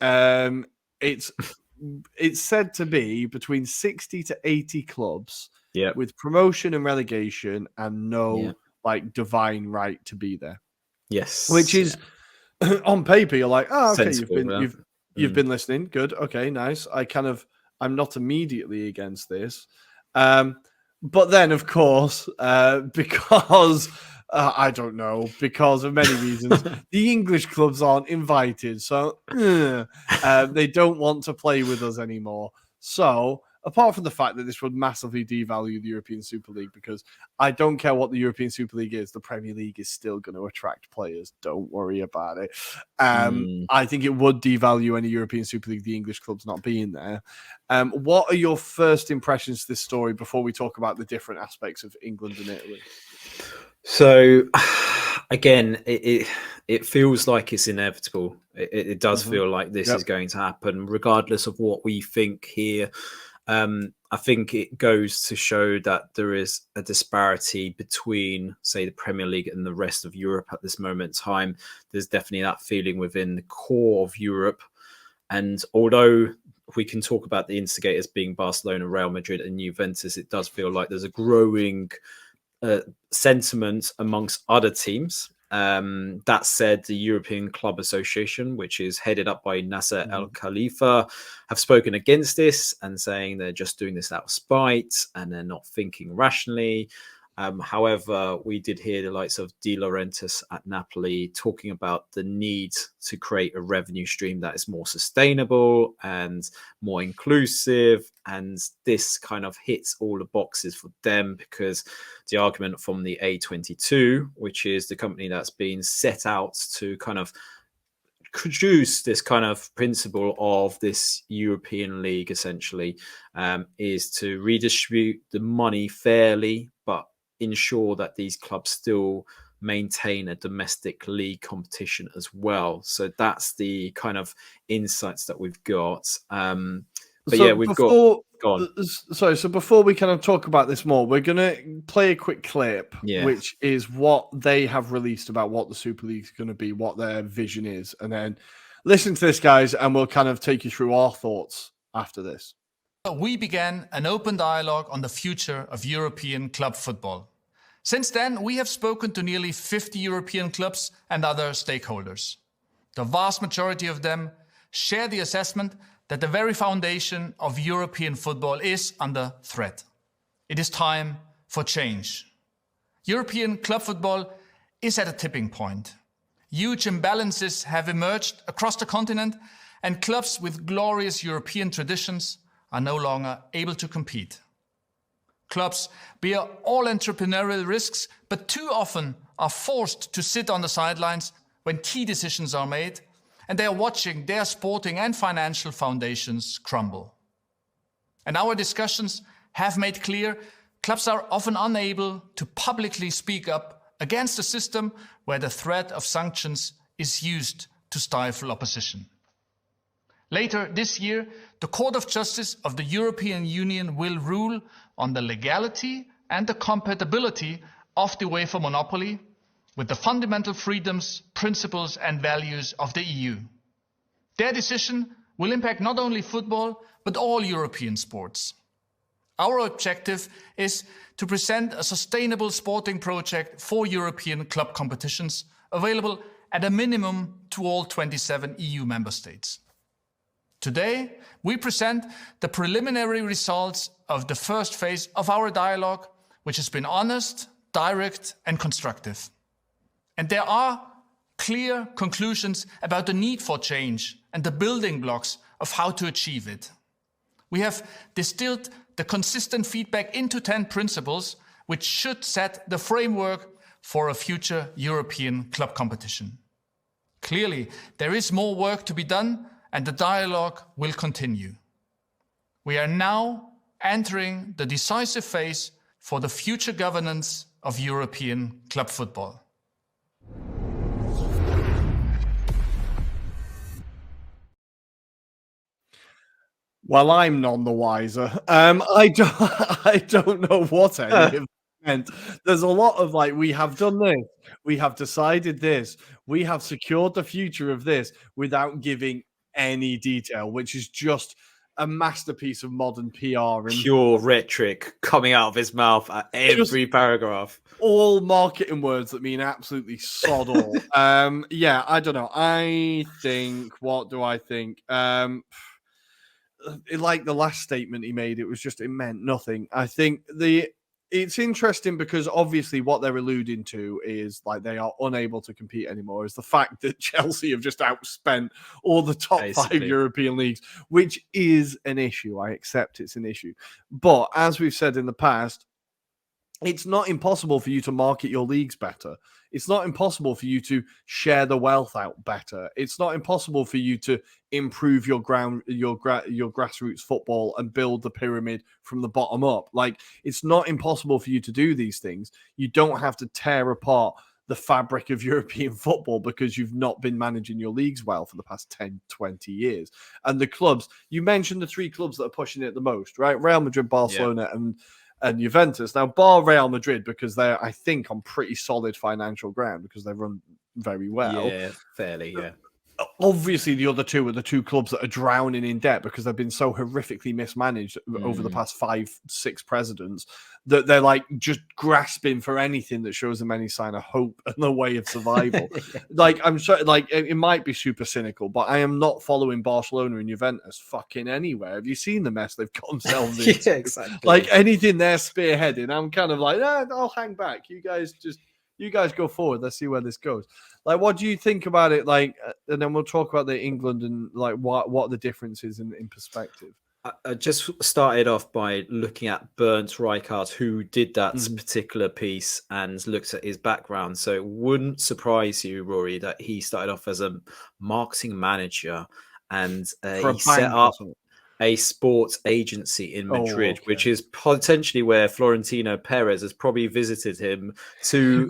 S1: it's said to be between 60 to 80 clubs with promotion and relegation and no like divine right to be there.
S2: Yes.
S1: Which is on paper, you're like, oh, okay,
S2: sensible,
S1: you've been listening. Good. Okay, nice. I'm not immediately against this. But then, of course, because I don't know, because of many reasons, the English clubs aren't invited. So they don't want to play with us anymore. So apart from the fact that this would massively devalue the European Super League, because I don't care what the European Super League is, the Premier League is still going to attract players. Don't worry about it. I think it would devalue any European Super League, the English clubs not being there. What are your first impressions of this story before we talk about the different aspects of England and Italy?
S2: So, again, it feels like it's inevitable. It does feel like this is going to happen, regardless of what we think here. I think it goes to show that there is a disparity between, say, the Premier League and the rest of Europe at this moment in time. There's definitely that feeling within the core of Europe. And although we can talk about the instigators being Barcelona, Real Madrid and Juventus, it does feel like there's a growing sentiment amongst other teams. That said, the European Club Association, which is headed up by Nasser Al Khalifa, have spoken against this and saying they're just doing this out of spite and they're not thinking rationally. However, we did hear the likes of De Laurentiis at Napoli talking about the need to create a revenue stream that is more sustainable and more inclusive. And this kind of hits all the boxes for them, because the argument from the A22, which is the company that's been set out to kind of produce this kind of principle of this European League, essentially, is to redistribute the money fairly, but ensure that these clubs still maintain a domestic league competition as well. So that's the kind of insights that we've got. Go on.
S1: Sorry, so before we kind of talk about this more, we're going to play a quick clip, which is what they have released about what the Super League is going to be, what their vision is. And then listen to this, guys, and we'll kind of take you through our thoughts after this.
S5: We began an open dialogue on the future of European club football. Since then, we have spoken to nearly 50 European clubs and other stakeholders. The vast majority of them share the assessment that the very foundation of European football is under threat. It is time for change. European club football is at a tipping point. Huge imbalances have emerged across the continent, and clubs with glorious European traditions are no longer able to compete. Clubs bear all entrepreneurial risks, but too often are forced to sit on the sidelines when key decisions are made, and they are watching their sporting and financial foundations crumble. And our discussions have made clear clubs are often unable to publicly speak up against a system where the threat of sanctions is used to stifle opposition. Later this year, the Court of Justice of the European Union will rule on the legality and the compatibility of the UEFA monopoly with the fundamental freedoms, principles and values of the EU. Their decision will impact not only football, but all European sports. Our objective is to present a sustainable sporting project for European club competitions, available at a minimum to all 27 EU member states. Today, we present the preliminary results of the first phase of our dialogue, which has been honest, direct, and constructive. And there are clear conclusions about the need for change and the building blocks of how to achieve it. We have distilled the consistent feedback into 10 principles, which should set the framework for a future European club competition. Clearly, there is more work to be done, and the dialogue will continue. We are now entering the decisive phase for the future governance of European club football.
S1: Well, I'm none the wiser. I don't know what any of it meant. There's a lot of we have done this, we have decided this, we have secured the future of this, without giving any detail, which is just a masterpiece of modern PR and
S2: pure rhetoric coming out of his mouth at every paragraph.
S1: All marketing words that mean absolutely sod all. I don't know. What do I think? Like the last statement he made, it meant nothing. I think it's interesting because obviously what they're alluding to is like they are unable to compete anymore. Is the fact that Chelsea have just outspent all the top five
S2: Basically.
S1: European leagues, which is an issue. I accept it's an issue. But as we've said in the past, it's not impossible for you to market your leagues better. It's not impossible for you to share the wealth out better. It's not impossible for you to improve your grassroots football and build the pyramid from the bottom up. Like, it's not impossible for you to do these things. You don't have to tear apart the fabric of European football because you've not been managing your leagues well for the past 10, 20 years. And the clubs, you mentioned the three clubs that are pushing it the most, right? Real Madrid, Barcelona, and Juventus. Now, bar Real Madrid, because they're, I think, on pretty solid financial ground because they run very well.
S2: Yeah, fairly, yeah.
S1: Obviously, the other two are the two clubs that are drowning in debt because they've been so horrifically mismanaged over the past 5-6 presidents that they're like just grasping for anything that shows them any sign of hope and the way of survival. Like, I'm sure, like, it might be super cynical, but I am not following Barcelona and Juventus fucking anywhere. Have you seen the mess they've got themselves into?
S2: Yeah, exactly.
S1: Like, anything they're spearheading, I'm kind of like, I'll hang back. You guys go forward. Let's see where this goes. Like, what do you think about it? Like, and then we'll talk about the England and like what the difference is in perspective.
S2: I just started off by looking at Bernd Rijkaard, who did that particular piece, and looked at his background. So it wouldn't surprise you, Rory, that he started off as a marketing manager, and he set up a sports agency in Madrid, which is potentially where Florentino Perez has probably visited him to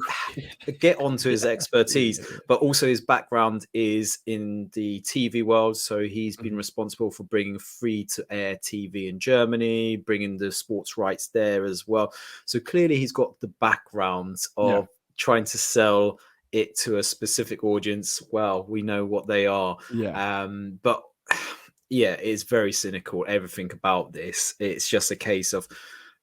S2: get onto his expertise. But also his background is in the TV world. So he's been responsible for bringing free-to-air TV in Germany, bringing the sports rights there as well. So clearly he's got the background of trying to sell it to a specific audience. Well, we know what they are. But yeah, it's very cynical, everything about this. It's just a case of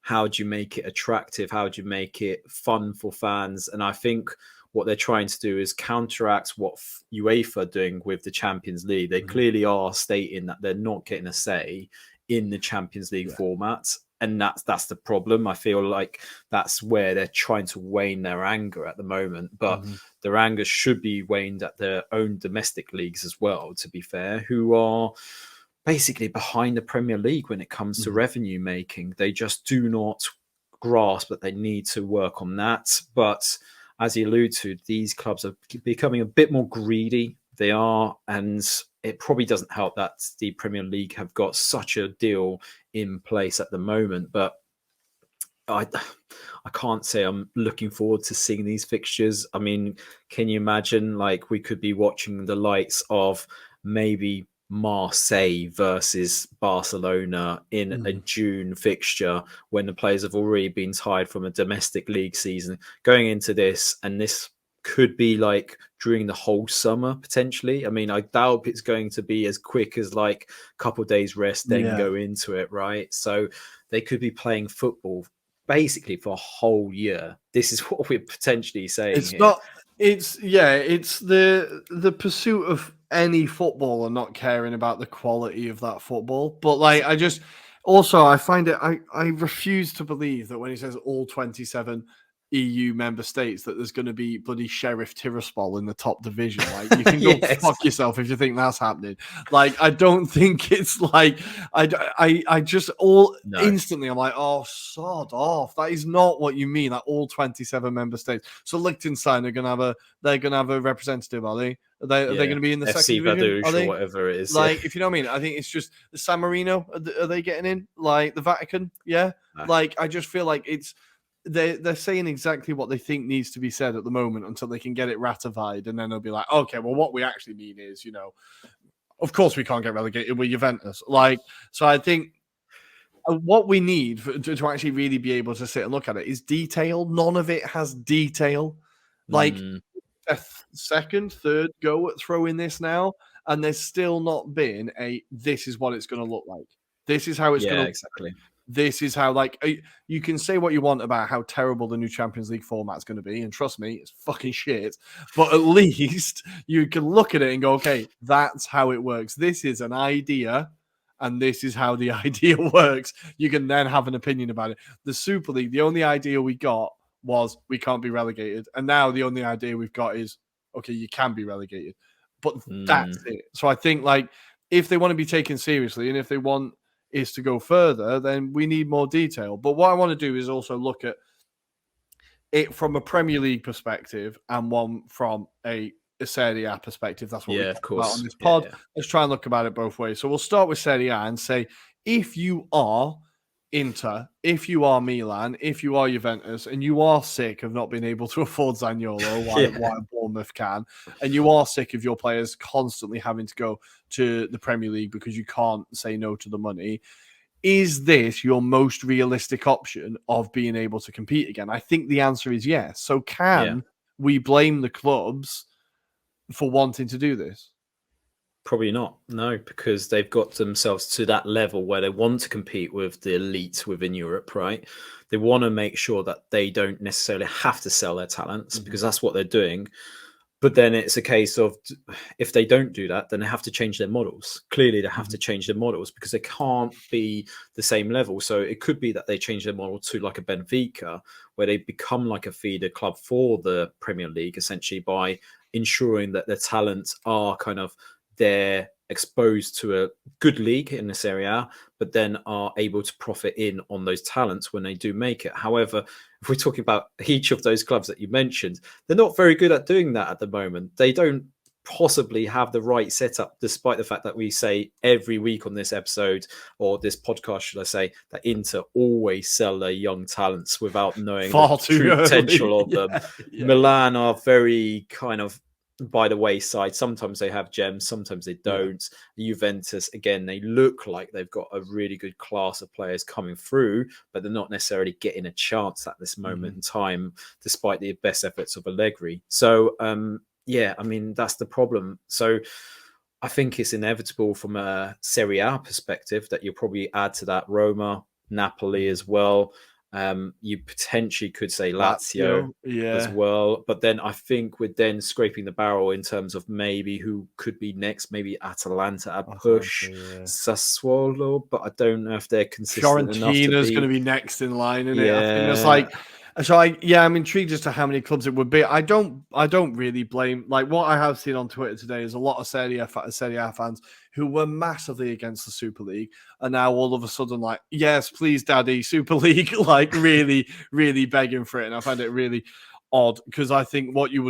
S2: how do you make it attractive? How do you make it fun for fans? And I think what they're trying to do is counteract what UEFA are doing with the Champions League. They clearly are stating that they're not getting a say in the Champions League format. And that's the problem. I feel like that's where they're trying to wane their anger at the moment. But their anger should be waned at their own domestic leagues as well, to be fair, who are basically behind the Premier League when it comes to revenue making. They just do not grasp that they need to work on that. But as you allude to, these clubs are becoming a bit more greedy. They are, and it probably doesn't help that the Premier League have got such a deal in place at the moment. But I can't say I'm looking forward to seeing these fixtures. I mean, can you imagine, like, we could be watching the likes of maybe Marseille versus Barcelona in a June fixture when the players have already been tired from a domestic league season going into this, and this could be like during the whole summer potentially. I mean, I doubt it's going to be as quick as like a couple of days rest then go into it, right? So they could be playing football basically for a whole year. This is what we're potentially saying.
S1: It's the pursuit of any football and not caring about the quality of that football. But like, I find it, I refuse to believe that when he says all 27 EU member states that there's going to be bloody Sheriff Tiraspol in the top division. Like, you can go fuck yourself if you think that's happening. Like, I don't think it's like, instantly I'm like, oh, sod off. That is not what you mean. Like, all 27 member states. So Liechtenstein are going to have a representative, are they? Are they going to be in the
S2: FC
S1: second division?
S2: Vaduz or whatever it is.
S1: Like, if you know what I mean, I think it's just the San Marino. Are they getting in? Like the Vatican? Yeah. Like, I just feel like they're saying exactly what they think needs to be said at the moment until they can get it ratified, and then they'll be like, okay, well, what we actually mean is, of course we can't get relegated with Juventus. Like, so I think what we need to actually really be able to sit and look at it is detail. None of it has detail. Like a second, third go at throwing this now, and there's still not been this is what it's going to look like. This is how it's going to
S2: exactly.
S1: This is how, like, you can say what you want about how terrible the new Champions League format's going to be, and trust me, it's fucking shit. But at least you can look at it and go, okay, that's how it works. This is an idea, and this is how the idea works, you can then have an opinion about it. The Super League, the only idea we got was we can't be relegated. And now the only idea we've got is, okay, you can be relegated. But that's it. So I think, like, if they want to be taken seriously and if they want is to go further, then we need more detail. But what I want to do is also look at it from a Premier League perspective and one from a Serie A perspective. That's what we talk about on this pod. Let's try and look about it both ways. So we'll start with Serie A and say, if you are Inter, if you are Milan, if you are Juventus, and you are sick of not being able to afford Zaniolo while Bournemouth can, and you are sick of your players constantly having to go to the Premier League because you can't say no to the money, is this your most realistic option of being able to compete again? I think the answer is yes. So can we blame the clubs for wanting to do this?
S2: Probably not, no, because they've got themselves to that level where they want to compete with the elite within Europe, right? They want to make sure that they don't necessarily have to sell their talents because that's what they're doing. But then it's a case of, if they don't do that, then they have to change their models. Clearly, they have to change their models because they can't be the same level. So it could be that they change their model to like a Benfica, where they become like a feeder club for the Premier League, essentially by ensuring that their talents are kind of they're exposed to a good league in this area, but then are able to profit in on those talents when they do make it. However, if we're talking about each of those clubs that you mentioned, they're not very good at doing that at the moment. They don't possibly have the right setup, despite the fact that we say every week on this episode, or this podcast, should I say, that Inter always sell their young talents without knowing the true potential of them. Milan are very kind of by the wayside. Sometimes they have gems, sometimes they don't. Juventus, again, they look like they've got a really good class of players coming through, but they're not necessarily getting a chance at this moment in time, despite the best efforts of Allegri. So, I mean, that's the problem. So I think it's inevitable from a Serie A perspective that you'll probably add to that Roma, Napoli as well. You potentially could say Lazio as well. But then I think we're then scraping the barrel in terms of maybe who could be next. Maybe Atalanta at push, Sassuolo, but I don't know if they're consistent enough.
S1: Fiorentina's going to be next in line, isn't it? I think it's like... So I'm intrigued as to how many clubs it would be. I don't really blame, like, what I have seen on Twitter today is a lot of Serie A fans who were massively against the Super League are now all of a sudden like, yes, please, Daddy, Super League, like really, really begging for it. And I find it really odd because I think what you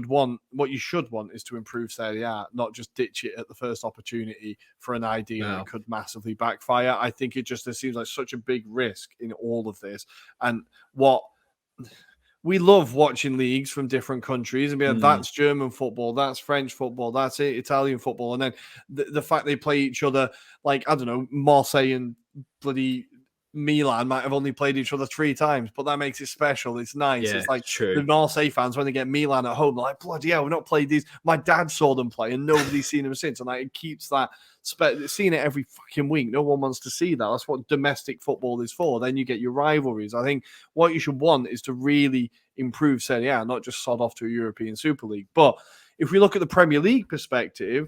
S1: should want is to improve Serie A, not just ditch it at the first opportunity for an idea that could massively backfire. I think it seems like such a big risk in all of this. And we love watching leagues from different countries and be like, that's German football, that's French football, that's Italian football. And then the fact they play each other, like, I don't know, Marseille and bloody Milan might have only played each other 3 times, but that makes it special. It's nice. It's like the Marseille fans, when they get Milan at home, they're like, bloody hell, we've not played these. My dad saw them play and nobody's seen them since. And like, it keeps that seeing it every fucking week. No one wants to see that. That's what domestic football is for. Then you get your rivalries. I think what you should want is to really improve Serie A, not just sod off to a European Super League. But if we look at the Premier League perspective,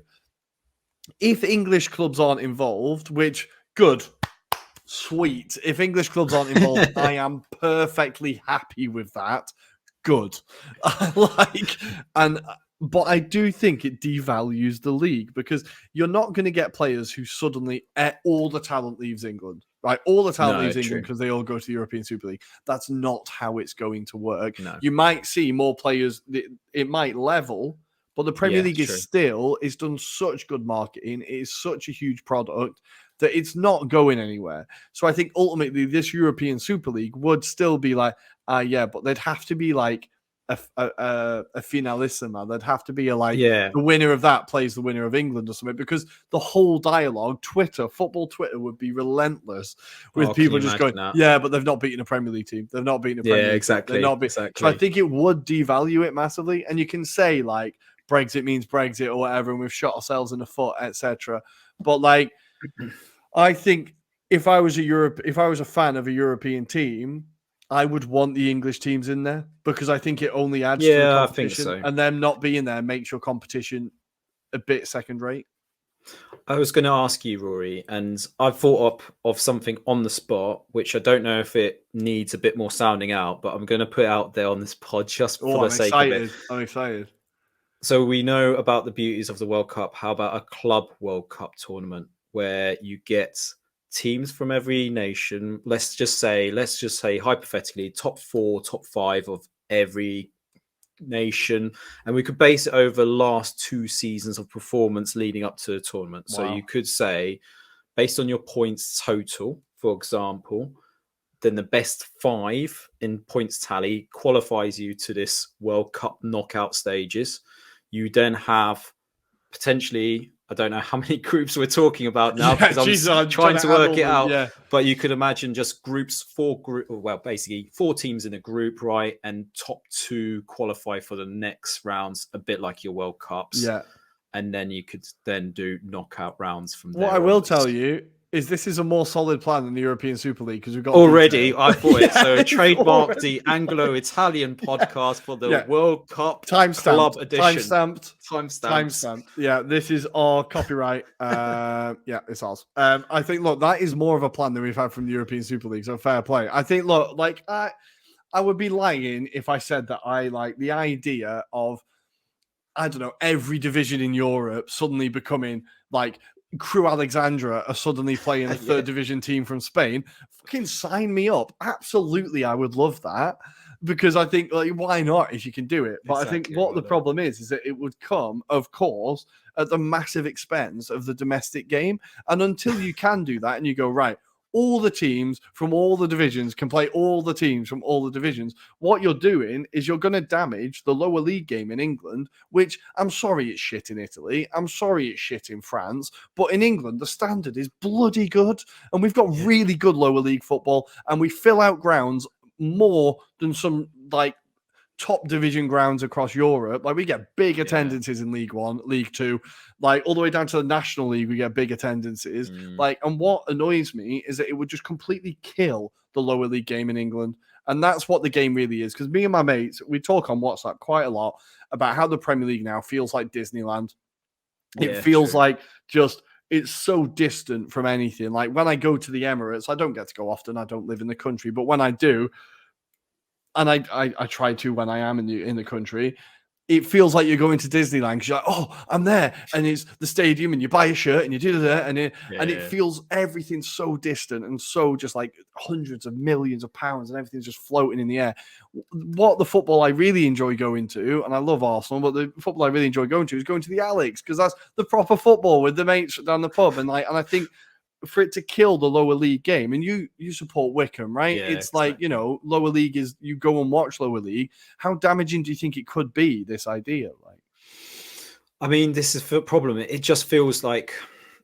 S1: if English clubs aren't involved, which good, sweet. If English clubs aren't involved, I am perfectly happy with that. Good. But I do think it devalues the league because you're not going to get players who suddenly all the talent leaves England, right? All the talent leaves England because they all go to the European Super League. That's not how it's going to work. No. You might see more players. It might level, but the Premier League is done such good marketing. It is such a huge product that it's not going anywhere. So I think ultimately this European Super League would still be like, but they'd have to be like a finalissima. They'd have to be the winner of that plays the winner of England or something, because the whole dialogue, football Twitter would be relentless with people just going, but they've not beaten a Premier League team. They've not beaten a Premier League
S2: exactly.
S1: Team. Exactly. So I think it would devalue it massively. And you can say like Brexit means Brexit or whatever, and we've shot ourselves in the foot, etc. But like, I think if I was a fan of a European team, I would want the English teams in there because I think it only adds to the competition.
S2: I think so.
S1: And them not being there makes your competition a bit second rate.
S2: I was going to ask you, Rory, and I've thought up of something on the spot, which I don't know if it needs a bit more sounding out, but I'm going to put it out there on this pod just for the sake of it.
S1: I'm excited.
S2: So we know about the beauties of the World Cup. How about a club World Cup tournament where you get teams from every nation? Let's just say hypothetically, top 4, top 5 of every nation, and we could base it over the last 2 seasons of performance leading up to the tournament.
S1: Wow.
S2: So you could say, based on your points total, for example, then the best 5 in points tally qualifies you to this World Cup knockout stages. You then have potentially, I don't know how many groups we're talking about now, because I'm trying to work it out.
S1: Yeah.
S2: But you could imagine just basically 4 teams in a group, right? And top 2 qualify for the next rounds, a bit like your World Cups.
S1: Yeah.
S2: And then you could then do knockout rounds from there.
S1: What I will tell you is this is a more solid plan than the European Super League, because we've got
S2: already. I thought it. So trademark the Anglo-Italian podcast for the World Cup Club edition. Timestamped.
S1: Yeah, this is our copyright. Yeah, it's ours. I think, look, that is more of a plan than we've had from the European Super League. So fair play. I think, look, like I would be lying if I said that I like the idea of, I don't know, every division in Europe suddenly becoming like Crew Alexandra are suddenly playing a third division team from Spain. Fucking sign me up. Absolutely, I would love that, because I think, like, why not if you can do it? But I think what the problem is that it would come, of course, at the massive expense of the domestic game. And until you can do that and you go, right, all the teams from all the divisions can play all the teams from all the divisions, what you're doing is you're going to damage the lower league game in England, which, I'm sorry it's shit in Italy, I'm sorry it's shit in France, but in England the standard is bloody good, and we've got really good lower league football, and we fill out grounds more than some like top division grounds across Europe. Like, we get big attendances in League One, League Two, like all the way down to the National League, we get big attendances. Like, and what annoys me is that it would just completely kill the lower league game in England. And that's what the game really is. Because me and my mates, we talk on WhatsApp quite a lot about how the Premier League now feels like Disneyland. It feels like just, it's so distant from anything. Like, when I go to the Emirates, I don't get to go often. I don't live in the country. But when I do, and I try to when I am in the country, it feels like you're going to Disneyland, because you're like, oh, I'm there, and it's the stadium, and you buy a shirt, and you do that, and it feels everything so distant and so just like hundreds of millions of pounds, and everything's just floating in the air. What the football I really enjoy going to, and I love Arsenal, but the football I really enjoy going to is going to the Alex, because that's the proper football with the mates down the pub, and I think, for it to kill the lower league game, and you support Wickham, right? It's like, you know, lower league is, you go and watch lower league. How damaging do you think it could be, this idea? Like,
S2: I mean, this is the problem. It just feels like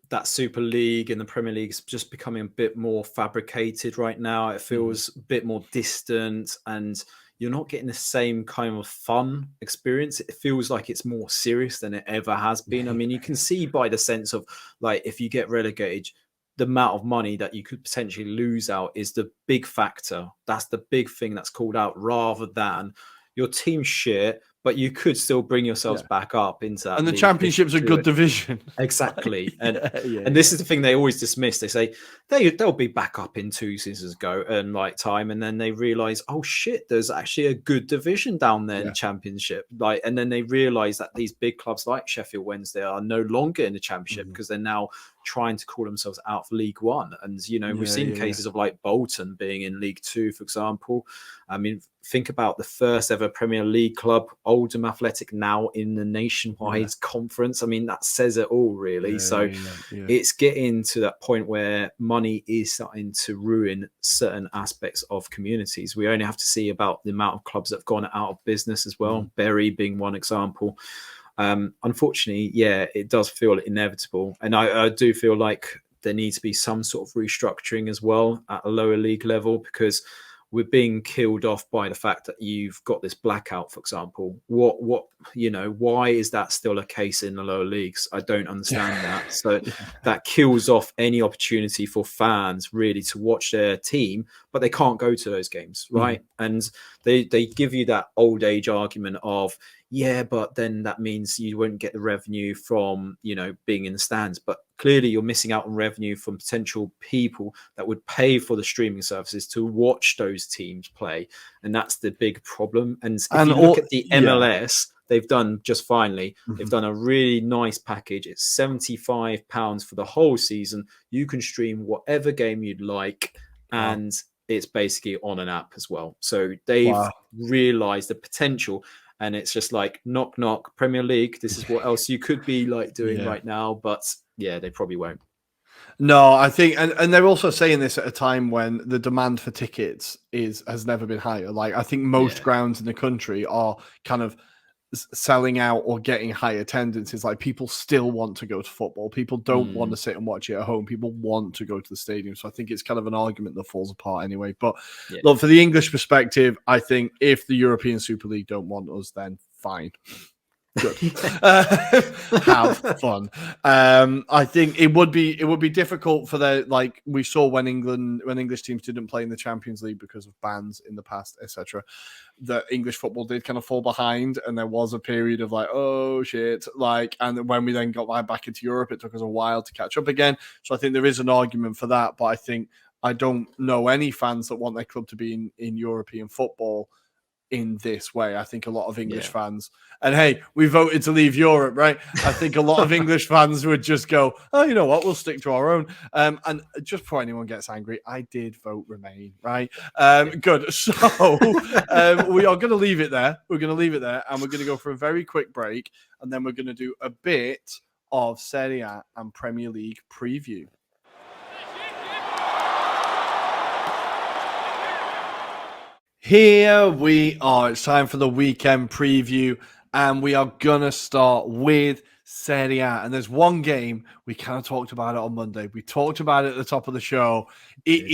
S2: that Super League and the Premier League is just becoming a bit more fabricated right now. It feels a bit more distant, and you're not getting the same kind of fun experience. It feels like it's more serious than it ever has been. I mean, you can see by the sense of, like, if you get relegated, the amount of money that you could potentially lose out is the big factor. That's the big thing that's called out, rather than your team shit, but you could still bring yourselves back up into that.
S1: And the Championship's a good division.
S2: Exactly. And this is the thing they always dismiss. They say they'll be back up in 2 seasons ago and like time, and then they realize, oh shit, there's actually a good division down there in the Championship. Like, and then they realize that these big clubs like Sheffield Wednesday are no longer in the Championship because they're now trying to call themselves out of League One. And, you know, we've seen cases of like Bolton being in League Two, for example. I mean, think about the first ever Premier League club, Oldham Athletic, now in the nationwide conference. I mean, that says it all, really. It's getting to that point where money is starting to ruin certain aspects of communities. We only have to see about the amount of clubs that have gone out of business as well, Bury being one example. Unfortunately, it does feel inevitable. And I do feel like there needs to be some sort of restructuring as well at a lower league level, because we're being killed off by the fact that you've got this blackout, for example. What why is that still a case in the lower leagues? I don't understand that. So that kills off any opportunity for fans really to watch their team, but they can't go to those games, right? And they give you that old age argument of, yeah, but then that means you won't get the revenue from, being in the stands. But clearly you're missing out on revenue from potential people that would pay for the streaming services to watch those teams play. And that's the big problem. And if you look at the MLS, they've done just finely. They've done a really nice package. It's £75 for the whole season. You can stream whatever game you'd like. And it's basically on an app as well. So they've realized the potential. And it's just like, knock, knock, Premier League. This is what else you could be like doing right now. But yeah, they probably won't.
S1: No, I think, and they're also saying this at a time when the demand for tickets has never been higher. Like, I think most grounds in the country are kind of selling out or getting high attendances. Like, people still want to go to football. People don't want to sit and watch it at home. People want to go to the stadium. So I think it's kind of an argument that falls apart anyway. But look, for the English perspective, I think if the European Super League don't want us, then fine. Good. Have fun. I think it would be difficult for we saw when English teams didn't play in the Champions League because of bans in the past, etc. The English football did kind of fall behind, and there was a period of oh shit, and when we then got back into Europe, it took us a while to catch up again. So I think there is an argument for that, but I don't know any fans that want their club to be in European football in this way. I think a lot of English fans, and hey, we voted to leave Europe, right? I think a lot of English fans would just go, oh, you know what, we'll stick to our own. And just before anyone gets angry, I did vote Remain, right? Good. So we are going to leave it there. We're going to leave it there, and we're going to go for a very quick break, and then we're going to do a bit of Serie A and Premier League preview. Here we are. It's time for the weekend preview, and we are going to start with Serie A. And there's one game we kind of talked about it on Monday. We talked about it at the top of the show. It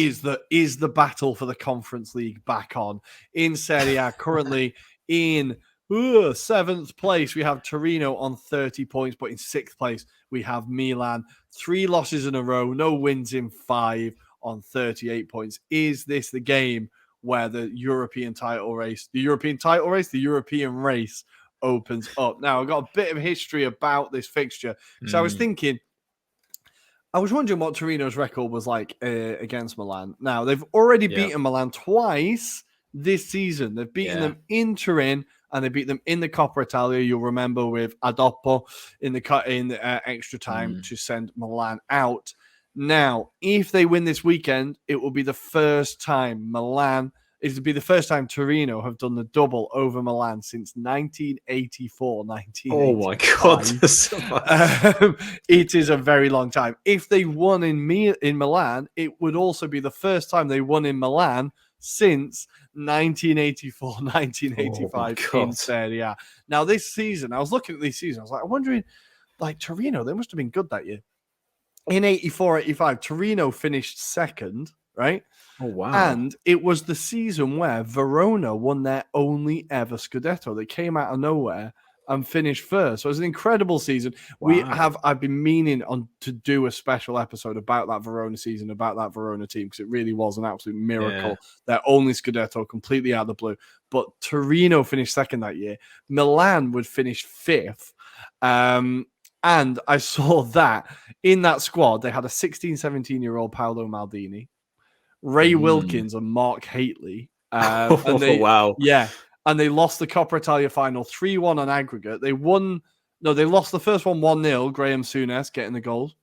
S1: is the battle for the Conference League back on in Serie A. Currently in 7th place, we have Torino on 30 points, but in 6th place, we have Milan. 3 losses in a row, no wins in 5 on 38 points. Is this the game where the European race opens up? Now, I've got a bit of history about this fixture. So I was wondering what Torino's record was like against Milan. Now, they've already beaten Milan twice this season. They've beaten them in Turin, and they beat them in the Coppa Italia. You'll remember with Adoppo in the extra time to send Milan out. Now, if they win this weekend, it will be the first time Torino have done the double over Milan since 1984, 1985.
S2: Oh my God.
S1: It is a very long time. If they won in Milan, it would also be the first time they won in Milan since 1984, 1985 in Serie A. Now, this season, I was looking at this season, I was I'm wondering, Torino, they must have been good that year. In 84-85, Torino finished 2nd, right?
S2: Oh, wow.
S1: And it was the season where Verona won their only ever Scudetto. They came out of nowhere and finished 1st. So it was an incredible season.
S2: Wow.
S1: I've been meaning to do a special episode about that Verona season, about that Verona team, because it really was an absolute miracle. Their only Scudetto, completely out of the blue. But Torino finished 2nd that year. Milan would finish 5th. And I saw that in that squad, they had a 16, 17-year-old Paolo Maldini, Ray Wilkins, and Mark Haitley.
S2: Wow.
S1: Yeah. And they lost the Coppa Italia final 3-1 on aggregate. They lost the first one 1-0, Graham Souness getting the goals.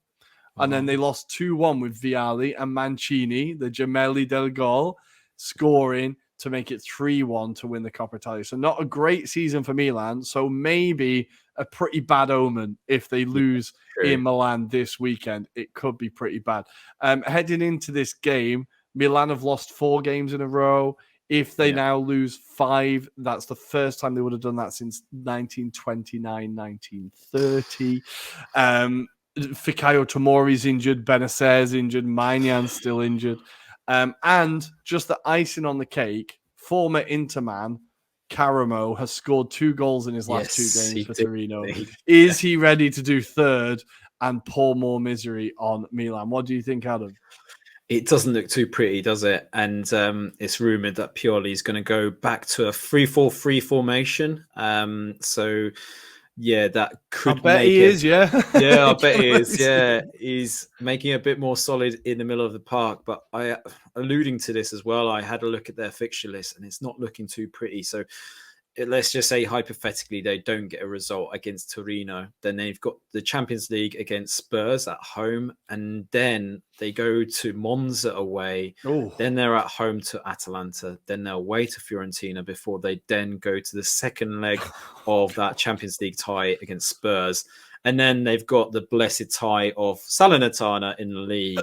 S1: And then they lost 2-1 with Vialli and Mancini, the Gemelli del Gol, scoring to make it 3-1 to win the Coppa Italia. So not a great season for Milan. So maybe a pretty bad omen if they lose in Milan this weekend. It could be pretty bad. Heading into this game, Milan have lost 4 games in a row. If they now lose 5, that's the first time they would have done that since 1929, 1930. Fikayo Tomori's injured, Benacer's injured, Maignan still injured. And just the icing on the cake, former Inter man Caramo has scored 2 goals in his last 2 games for Torino. Is he ready to do third and pour more misery on Milan? What do you think, Adam?
S2: It doesn't look too pretty, does it? And it's rumoured that Pioli is going to go back to a 3-4-3 formation. So, yeah, that could
S1: I bet he is, yeah.
S2: Yeah, I bet he is, yeah. He's making it a bit more solid in the middle of the park. But alluding to this as well, I had a look at their fixture list and it's not looking too pretty. So, let's just say hypothetically they don't get a result against Torino, then they've got the Champions League against Spurs at home, and then they go to Monza away.
S1: Ooh.
S2: Then they're at home to Atalanta, then they're away to Fiorentina before they then go to the second leg of that Champions League tie against Spurs. And then they've got the blessed tie of Salernitana in the league.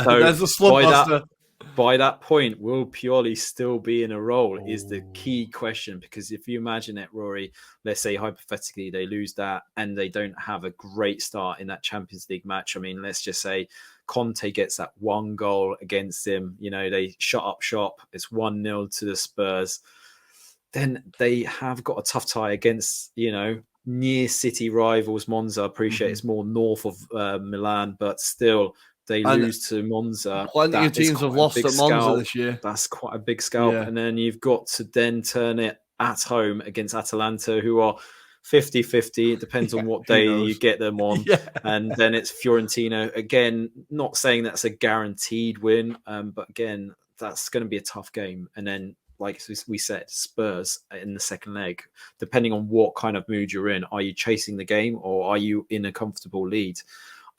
S2: So
S1: there's a slump
S2: by that point, will Pioli still be in a role is the key question. Because if you imagine it, Rory, let's say hypothetically they lose that and they don't have a great start in that Champions League match. I mean, let's just say Conte gets that 1 goal against him. You know, they shut up shop. It's 1-0 to the Spurs. Then they have got a tough tie against, you know, near city rivals Monza. I appreciate it's more north of Milan, but still... They lose to Monza.
S1: Plenty of teams have lost at Monza this year.
S2: That's quite a big scalp. Yeah. And then you've got to then turn it at home against Atalanta, who are 50-50. It depends on what day you get them on. And then it's Fiorentina. Again, not saying that's a guaranteed win, but again, that's going to be a tough game. And then, like we said, Spurs in the second leg, depending on what kind of mood you're in. Are you chasing the game or are you in a comfortable lead?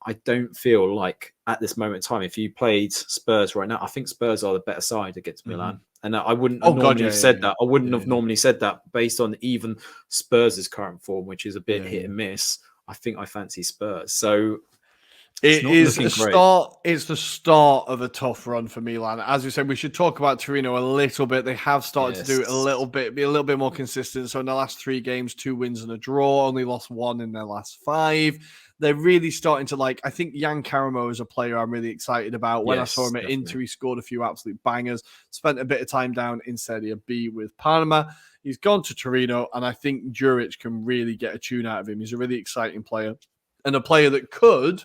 S2: I don't feel like at this moment in time, if you played Spurs right now, I think Spurs are the better side against Milan. And I wouldn't have normally said that. I wouldn't have normally said that based on even Spurs' current form, which is a bit hit and miss. I think I fancy Spurs. So
S1: it is a start. It's the start of a tough run for Milan. As we said, we should talk about Torino a little bit. They have started to do it a little bit, be a little bit more consistent. So in the last 3 games, 2 wins and a draw, only lost 1 in their last 5. They're really starting to I think Jan Caramo is a player I'm really excited about. When I saw him at Inter, he scored a few absolute bangers, spent a bit of time down in Serie B with Panama. He's gone to Torino, and I think Juric can really get a tune out of him. He's a really exciting player and a player that could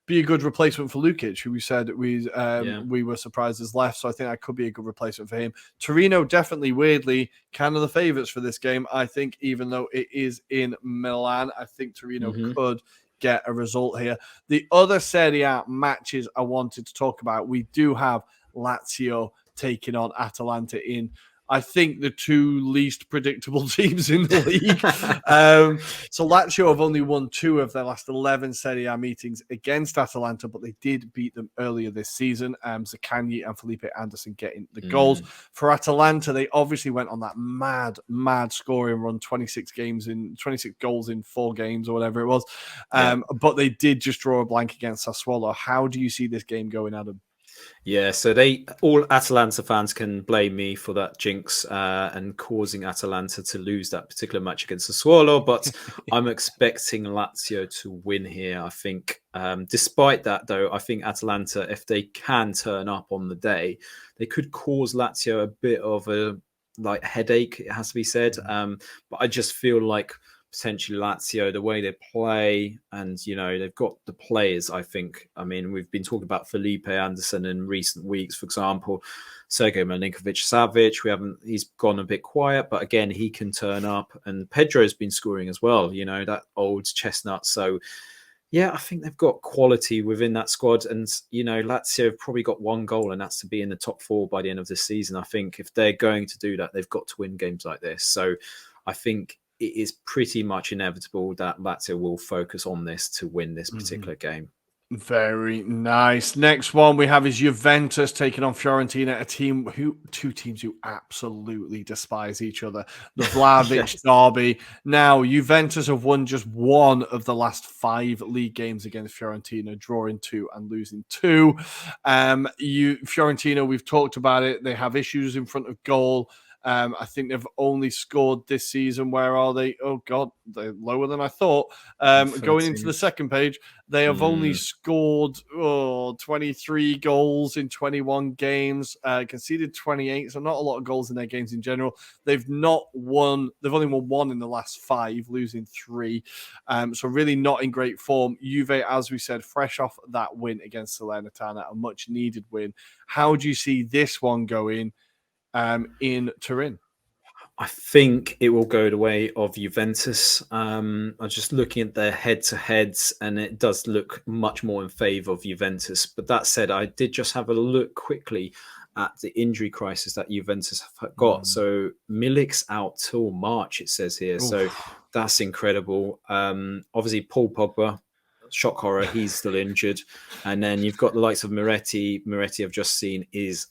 S1: be a good replacement for Lukic, who we said we were surprised has left. So I think that could be a good replacement for him. Torino definitely, weirdly, kind of the favourites for this game. I think even though it is in Milan, I think Torino could get a result here. The other Serie A matches I wanted to talk about, we do have Lazio taking on Atalanta in, I think, the 2 least predictable teams in the league. So Lazio have only won 2 of their last 11 Serie A meetings against Atalanta, but they did beat them earlier this season. Zaccagni and Felipe Anderson getting the goals. For Atalanta, they obviously went on that mad scoring run, 26 goals in 4 games or whatever it was. But they did just draw a blank against Sassuolo. How do you see this game going, Adam?
S2: Yeah, so all Atalanta fans can blame me for that jinx and causing Atalanta to lose that particular match against Sassuolo, but I'm expecting Lazio to win here. I think, despite that, though, I think Atalanta, if they can turn up on the day, they could cause Lazio a bit of a headache, it has to be said. But I just feel like potentially Lazio, the way they play, and they've got the players. I think. I mean, we've been talking about Felipe Anderson in recent weeks, for example. Sergej Milinkovic-Savic, he's gone a bit quiet, but again, he can turn up. And Pedro's been scoring as well. That old chestnut. So yeah, I think they've got quality within that squad. And Lazio have probably got 1 goal, and that's to be in the top 4 by the end of the season. I think if they're going to do that, they've got to win games like this. So I think it is pretty much inevitable that Lazio will focus on this to win this particular game.
S1: Very nice. Next one we have is Juventus taking on Fiorentina, two teams who absolutely despise each other. The Vlahovic derby. Now, Juventus have won just 1 of the last 5 league games against Fiorentina, drawing 2 and losing 2. Fiorentina, we've talked about it. They have issues in front of goal. I think they've only scored this season. Where are they? Oh, God, they're lower than I thought. Going into the second page, they have only scored 23 goals in 21 games, conceded 28, so not a lot of goals in their games in general. They've not won. They've only won 1 in the last 5, losing 3. So really not in great form. Juve, as we said, fresh off that win against Salernitana, a much needed win. How do you see this one going in Turin?
S2: I think it will go the way of Juventus. I'm just looking at their head-to-heads, and it does look much more in favour of Juventus. But that said, I did just have a look quickly at the injury crisis that Juventus have got. So Milik's out till March, it says here. Oof. So that's incredible. Obviously, Paul Pogba, shock horror, he's still injured. And then you've got the likes of Moretti. Moretti, I've just seen, is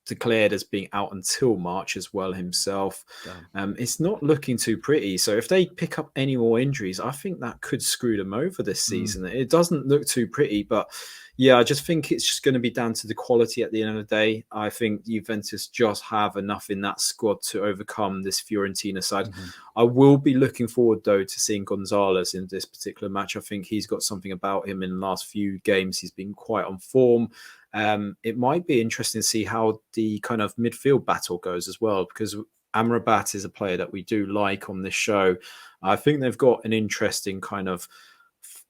S2: declared as being out until March as well himself. It's not looking too pretty. So if they pick up any more injuries, I think that could screw them over this season. It doesn't look too pretty, but yeah, I just think it's just going to be down to the quality at the end of the day. I think Juventus just have enough in that squad to overcome this Fiorentina side. I will be looking forward, though, to seeing Gonzalez in this particular match. I think he's got something about him in the last few games. He's been quite on form. It might be interesting to see how the kind of midfield battle goes as well, because Amrabat is a player that we do like on this show. I think they've got an interesting kind of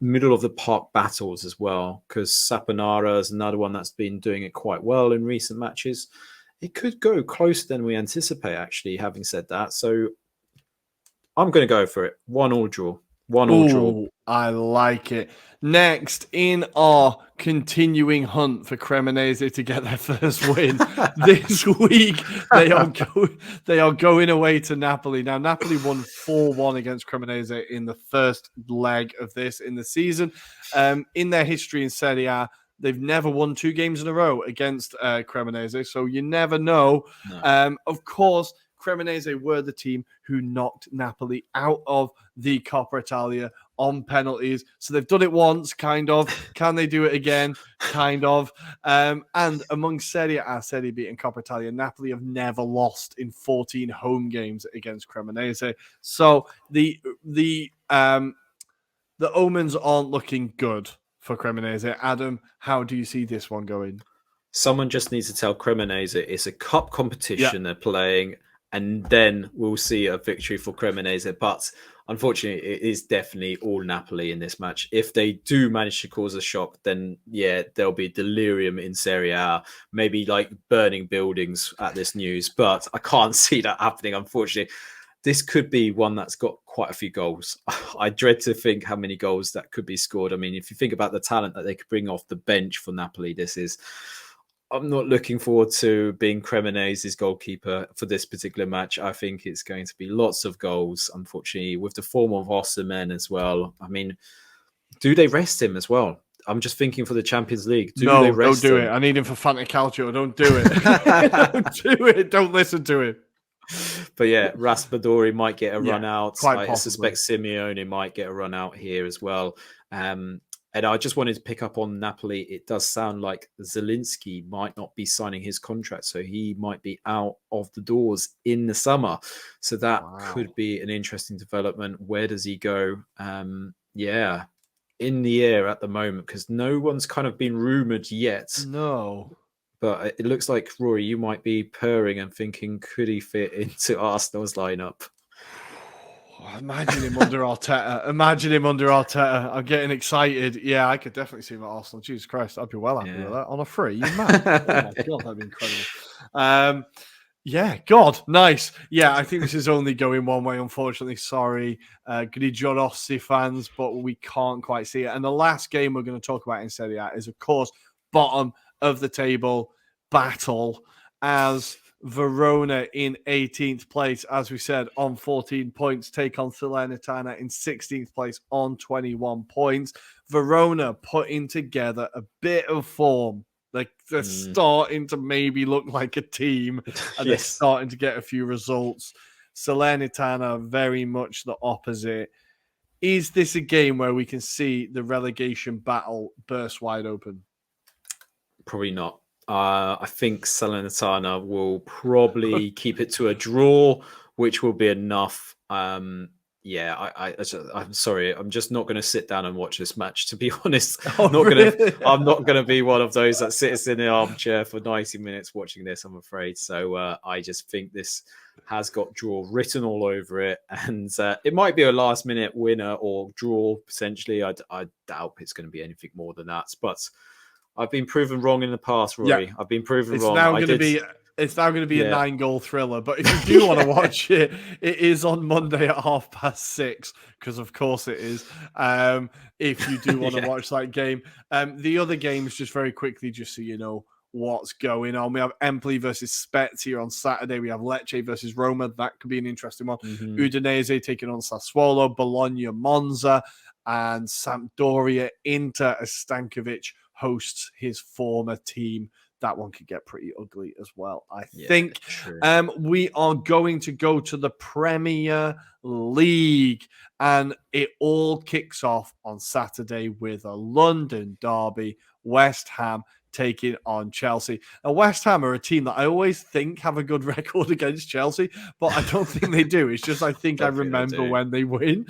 S2: middle of the park battles as well, because Saponara is another one that's been doing it quite well in recent matches. It could go closer than we anticipate, actually, having said that. So I'm going to go for it. 1-1 draw. 1-1 draw.
S1: I like it. Next, in our continuing hunt for Cremonese to get their first win this week, they are going away to Napoli. Now, Napoli won 4-1 against Cremonese in the first leg of this in the season. In their history in Serie A, they've never won 2 games in a row against Cremonese, so you never know. No. Of course, Cremonese were the team who knocked Napoli out of the Coppa Italia on penalties. So they've done it once, kind of. Can they do it again? Kind of. And among Serie A, Serie B and Coppa Italia, Napoli have never lost in 14 home games against Cremonese. So the omens aren't looking good for Cremonese. Adam, how do you see this one going?
S2: Someone just needs to tell Cremonese it's a cup competition they're playing, and then we'll see a victory for Cremonese. But unfortunately, it is definitely all Napoli in this match. If they do manage to cause a shock, then yeah, there'll be delirium in Serie A, maybe like burning buildings at this news. But I can't see that happening, unfortunately. This could be one that's got quite a few goals. I dread to think how many goals that could be scored. I mean, if you think about the talent that they could bring off the bench for Napoli, I'm not looking forward to being Cremonese's goalkeeper for this particular match. I think it's going to be lots of goals, unfortunately, with the form of Osimhen as well. I mean, do they rest him as well? I'm just thinking for the Champions League.
S1: No,
S2: they rest
S1: don't do
S2: him?
S1: it. I need him for Fantacalcio. Don't do it. Don't do it. Don't listen to him.
S2: But yeah, Raspadori might get a run out.
S1: I
S2: suspect Simeone might get a run out here as well. And I just wanted to pick up on Napoli. It does sound like Zielinski might not be signing his contract, so he might be out of the doors in the summer. So that could be an interesting development. Where does he go? In the air at the moment, because no one's kind of been rumoured yet.
S1: No.
S2: But it looks like, Rory, you might be purring and thinking, could he fit into Arsenal's lineup?
S1: Imagine him under Arteta. I'm getting excited. Yeah, I could definitely see him at Arsenal. Jesus Christ, I'd be well happy with that. On a free, you mad? Oh my God, that'd be incredible. God, nice. Yeah, I think this is only going one way, unfortunately. Sorry, Grigiorossi fans, but we can't quite see it. And the last game we're going to talk about in Serie A is, of course, bottom of the table battle, as Verona in 18th place, as we said, on 14 points, take on Salernitana in 16th place on 21 points. Verona putting together a bit of form. Like they're starting to maybe look like a team, and they're starting to get a few results. Salernitana very much the opposite. Is this a game where we can see the relegation battle burst wide open?
S2: Probably not. I think Salernitana will probably keep it to a draw, which will be enough. I'm sorry. I'm just not going to sit down and watch this match. To be honest,
S1: Oh, really?
S2: I'm not going to be one of those that sits in the armchair for 90 minutes watching this. I'm afraid. So I just think this has got draw written all over it, and it might be a last-minute winner or draw potentially. I doubt it's going to be anything more than that, but I've been proven wrong in the past, Rory.
S1: Yeah.
S2: I've been proven
S1: It's
S2: wrong.
S1: now going to be. It's now going to be a 9-goal thriller. But if you do want to watch it, it is on Monday at 6:30, because of course it is. If you do want to watch that game, the other games, just very quickly, just so you know what's going on. We have Empoli versus Spezia on Saturday. We have Lecce versus Roma. That could be an interesting one.
S2: Mm-hmm.
S1: Udinese taking on Sassuolo, Bologna, Monza, and Sampdoria. Inter as Stankovic hosts his former team. That one could get pretty ugly as well, I think.
S2: True.
S1: We are going to go to the Premier League, and it all kicks off on Saturday with a London derby. West Ham taking on Chelsea. Now, West Ham are a team that I always think have a good record against Chelsea, but I don't think they do. It's just I think I remember when they win.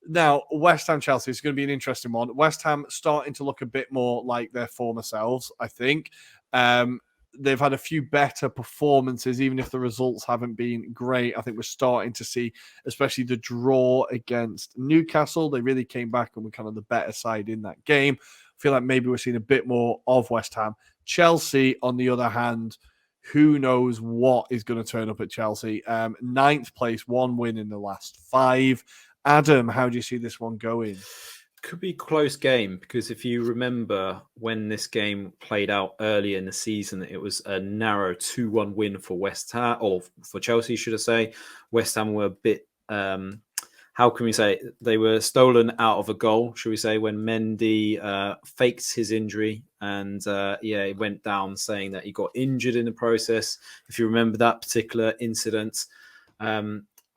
S1: Now, West Ham Chelsea is going to be an interesting one. West Ham starting to look a bit more like their former selves, I think. They've had a few better performances, even if the results haven't been great. I think we're starting to see, especially the draw against Newcastle. They really came back and were kind of the better side in that game. I feel like maybe we're seeing a bit more of West Ham. Chelsea, on the other hand, who knows what is going to turn up at Chelsea. 9th place, 1 win in the last 5. Adam, how do you see this one going?
S2: Could be a close game, because if you remember when this game played out earlier in the season, it was a narrow 2-1 win for West Ham, or for Chelsea, should I say. West Ham were a bit, how can we say, they were stolen out of a goal, should we say, when Mendy faked his injury, and he went down saying that he got injured in the process. If you remember that particular incident,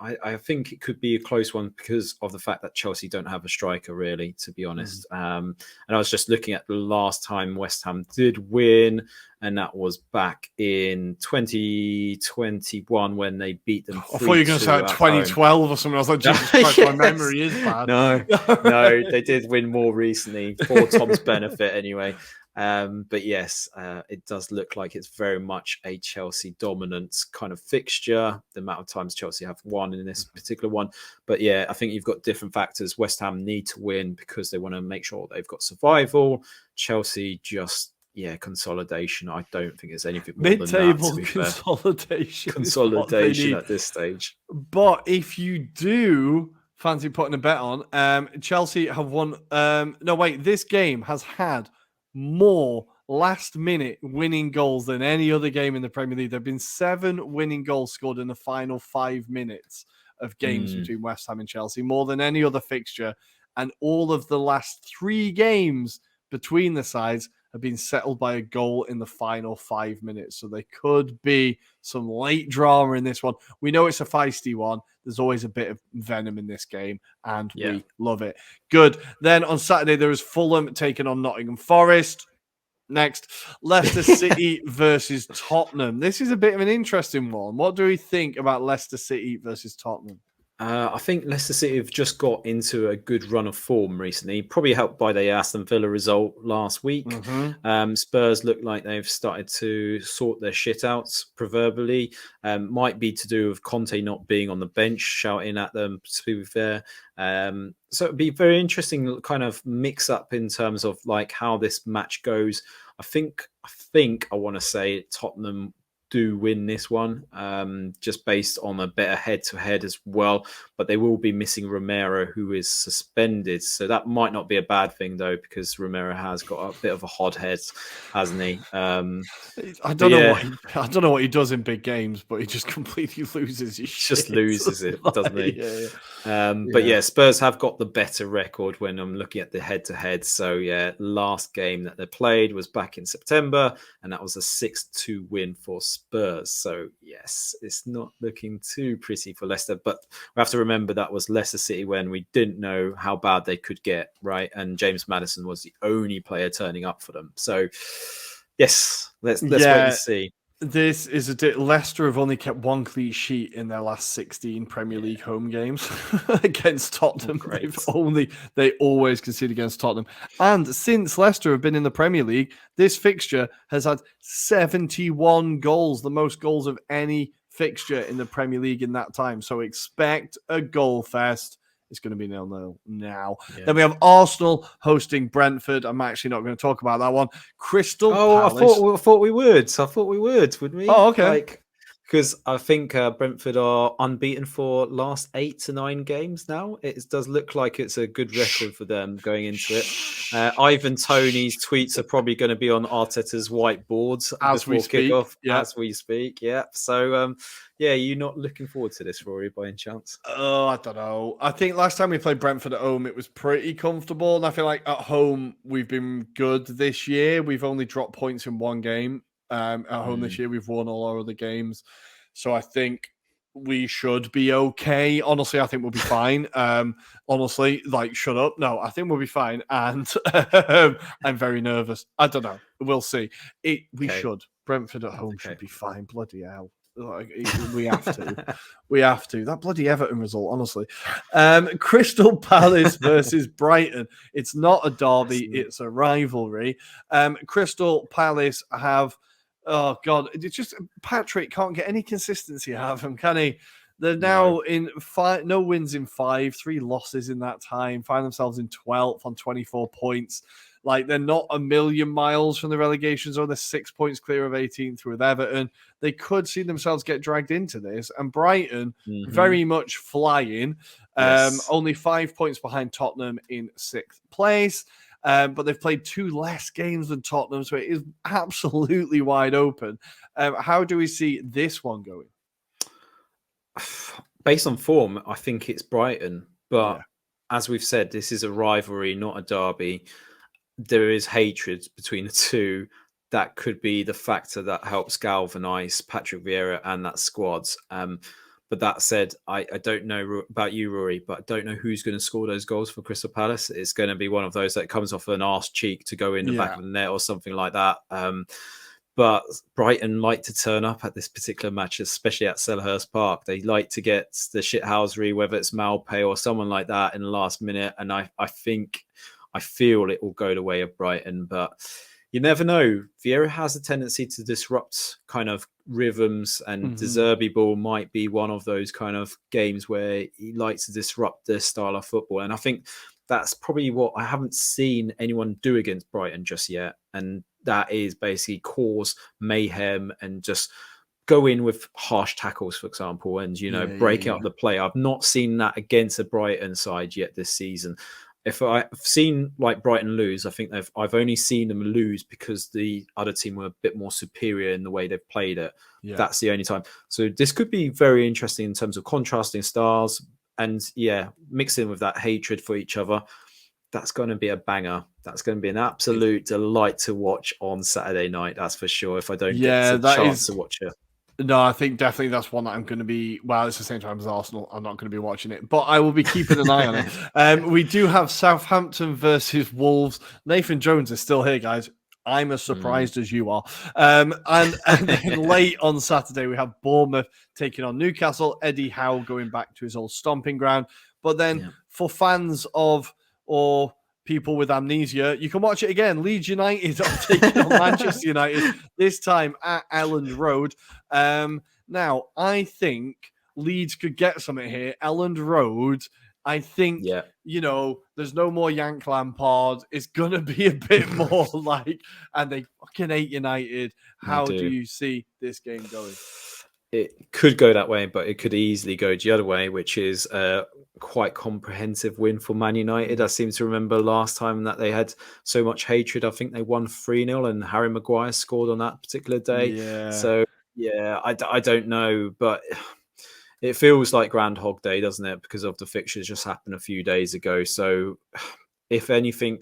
S2: I think it could be a close one because of the fact that Chelsea don't have a striker, really, to be honest. And I was just looking at the last time West Ham did win, and that was back in 2021 when they beat them.
S1: I thought you were going to say 2012 or something. I was like, Jesus Christ, my memory is bad.
S2: No, they did win more recently, for Tom's benefit anyway. But yes, it does look like it's very much a Chelsea dominant kind of fixture. The amount of times Chelsea have won in this particular one. But yeah, I think you've got different factors. West Ham need to win because they want to make sure they've got survival. Chelsea just, consolidation. I don't think it's anything more
S1: mid-table
S2: than that,
S1: consolidation.
S2: Consolidation at this stage.
S1: But if you do fancy putting a bet on, Chelsea have won. This game has had more last-minute winning goals than any other game in the Premier League. There have been 7 winning goals scored in the final 5 minutes of games between West Ham and Chelsea, more than any other fixture. And all of the last 3 games between the sides have been settled by a goal in the final 5 minutes. So there could be some late drama in this one. We know it's a feisty one. There's always a bit of venom in this game, and we love it. Good. Then on Saturday, there is Fulham taking on Nottingham Forest. Next, Leicester City versus Tottenham. This is a bit of an interesting one. What do we think about Leicester City versus Tottenham?
S2: I think Leicester City have just got into a good run of form recently, probably helped by the Aston Villa result last week. Spurs look like they've started to sort their shit out, proverbially. Might be to do with Conte not being on the bench, shouting at them, to be fair. So it'd be very interesting kind of mix up in terms of like how this match goes. I think I want to say Tottenham do win this one, just based on a better head-to-head as well. But they will be missing Romero, who is suspended. So that might not be a bad thing, though, because Romero has got a bit of a hot head, hasn't he?
S1: I don't know what he does in big games, but he just completely loses his shit.
S2: Just loses it, doesn't he? But yeah, Spurs have got the better record when I'm looking at the head-to-head. So yeah, last game that they played was back in September, and that was a 6-2 win for Spurs. So yes, it's not looking too pretty for Leicester, but we have to remember that was Leicester City when we didn't know how bad they could get, right? And James Maddison was the only player turning up for them. So Yes, let's wait
S1: Yeah.
S2: and see.
S1: This is Leicester have only kept one clean sheet in their last 16 Premier League home games against Tottenham.
S2: great.
S1: They always concede against Tottenham. And since Leicester have been in the Premier League, this fixture has had 71 goals, the most goals of any fixture in the Premier League in that time. So expect a goal fest. It's going to be 0-0 now.
S2: Yeah.
S1: Then we have Arsenal hosting Brentford. I'm actually not going to talk about that one. Crystal Palace.
S2: I thought we would. Wouldn't we?
S1: Oh, okay.
S2: Because I think Brentford are unbeaten for last 8 to 9 games now. It does look like it's a good record for them going into it. Ivan Toney's tweets are probably going to be on Arteta's whiteboards
S1: as we speak.
S2: Kickoff, as we speak. Yeah. So, you're not looking forward to this, Rory, by any chance?
S1: Oh, I don't know. I think last time we played Brentford at home, it was pretty comfortable. And I feel like at home, we've been good this year. We've only dropped points in one game. At home this year, we've won all our other games. So I think we should be okay. Honestly, I think we'll be fine. Honestly, shut up. No, I think we'll be fine. And I'm very nervous. I don't know. We'll see. We should. Brentford at home should be fine. Bloody hell. We have to. We have to. That bloody Everton result, honestly. Crystal Palace versus Brighton. It's not a derby. It's a rivalry. Crystal Palace have... Oh, God. It's just Patrick can't get any consistency out of them, can he? They're now in 5, no wins in 5, 3 losses in that time, find themselves in 12th on 24 points. They're not a million miles from the relegation zone. They're 6 points clear of 18th with Everton. They could see themselves get dragged into this. And Brighton, very much flying, only 5 points behind Tottenham in 6th place. But they've played 2 less games than Tottenham, so it is absolutely wide open. How do we see this one going?
S2: Based on form, I think it's Brighton. But as we've said, this is a rivalry, not a derby. There is hatred between the two. That could be the factor that helps galvanise Patrick Vieira and that squad. But that said, I don't know about you, Rory, but I don't know who's going to score those goals for Crystal Palace. It's going to be one of those that comes off an arse cheek to go in the back of the net or something like that. But Brighton like to turn up at this particular match, especially at Selhurst Park. They like to get the shithousery, whether it's Malpay or someone like that in the last minute. And I feel it will go the way of Brighton, but you never know. Vieira has a tendency to disrupt kind of rhythms, and De Zerbi ball might be one of those kind of games where he likes to disrupt this style of football. And I think that's probably what I haven't seen anyone do against Brighton just yet. And that is basically cause mayhem and just go in with harsh tackles, for example, and, break out the play. I've not seen that against a Brighton side yet this season. If I've seen Brighton lose, I think I've only seen them lose because the other team were a bit more superior in the way they've played it. Yeah. That's the only time. So this could be very interesting in terms of contrasting styles and mixing with that hatred for each other. That's going to be a banger. That's going to be an absolute delight to watch on Saturday night. That's for sure. If I don't get the chance to watch it.
S1: No, I think definitely that's one that I'm going to be... Well, it's the same time as Arsenal. I'm not going to be watching it, but I will be keeping an eye on it. We do have Southampton versus Wolves. Nathan Jones is still here, guys. I'm as surprised as you are. And then late on Saturday, we have Bournemouth taking on Newcastle. Eddie Howe going back to his old stomping ground. But then for fans of... or people with amnesia, you can watch it again. Leeds United are taking on Manchester United, this time at Elland Road. Now, I think Leeds could get something here. Elland Road, I think, there's no more Yank Lampard. It's going to be a bit more and they fucking hate United. How do you see this game going?
S2: It could go that way, but it could easily go the other way, which is a quite comprehensive win for Man United. I seem to remember last time that they had so much hatred. I think they won 3-0 and Harry Maguire scored on that particular day. Yeah. So, I don't know, but it feels like Groundhog Day, doesn't it? Because of the fixtures just happened a few days ago. So, if anything,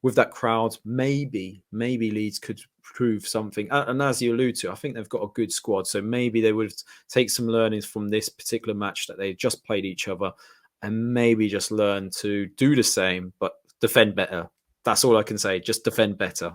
S2: with that crowd, maybe Leeds could prove something. And as you allude to, I think they've got a good squad. So maybe they would take some learnings from this particular match that they just played each other and maybe just learn to do the same, but defend better. That's all I can say. Just defend better.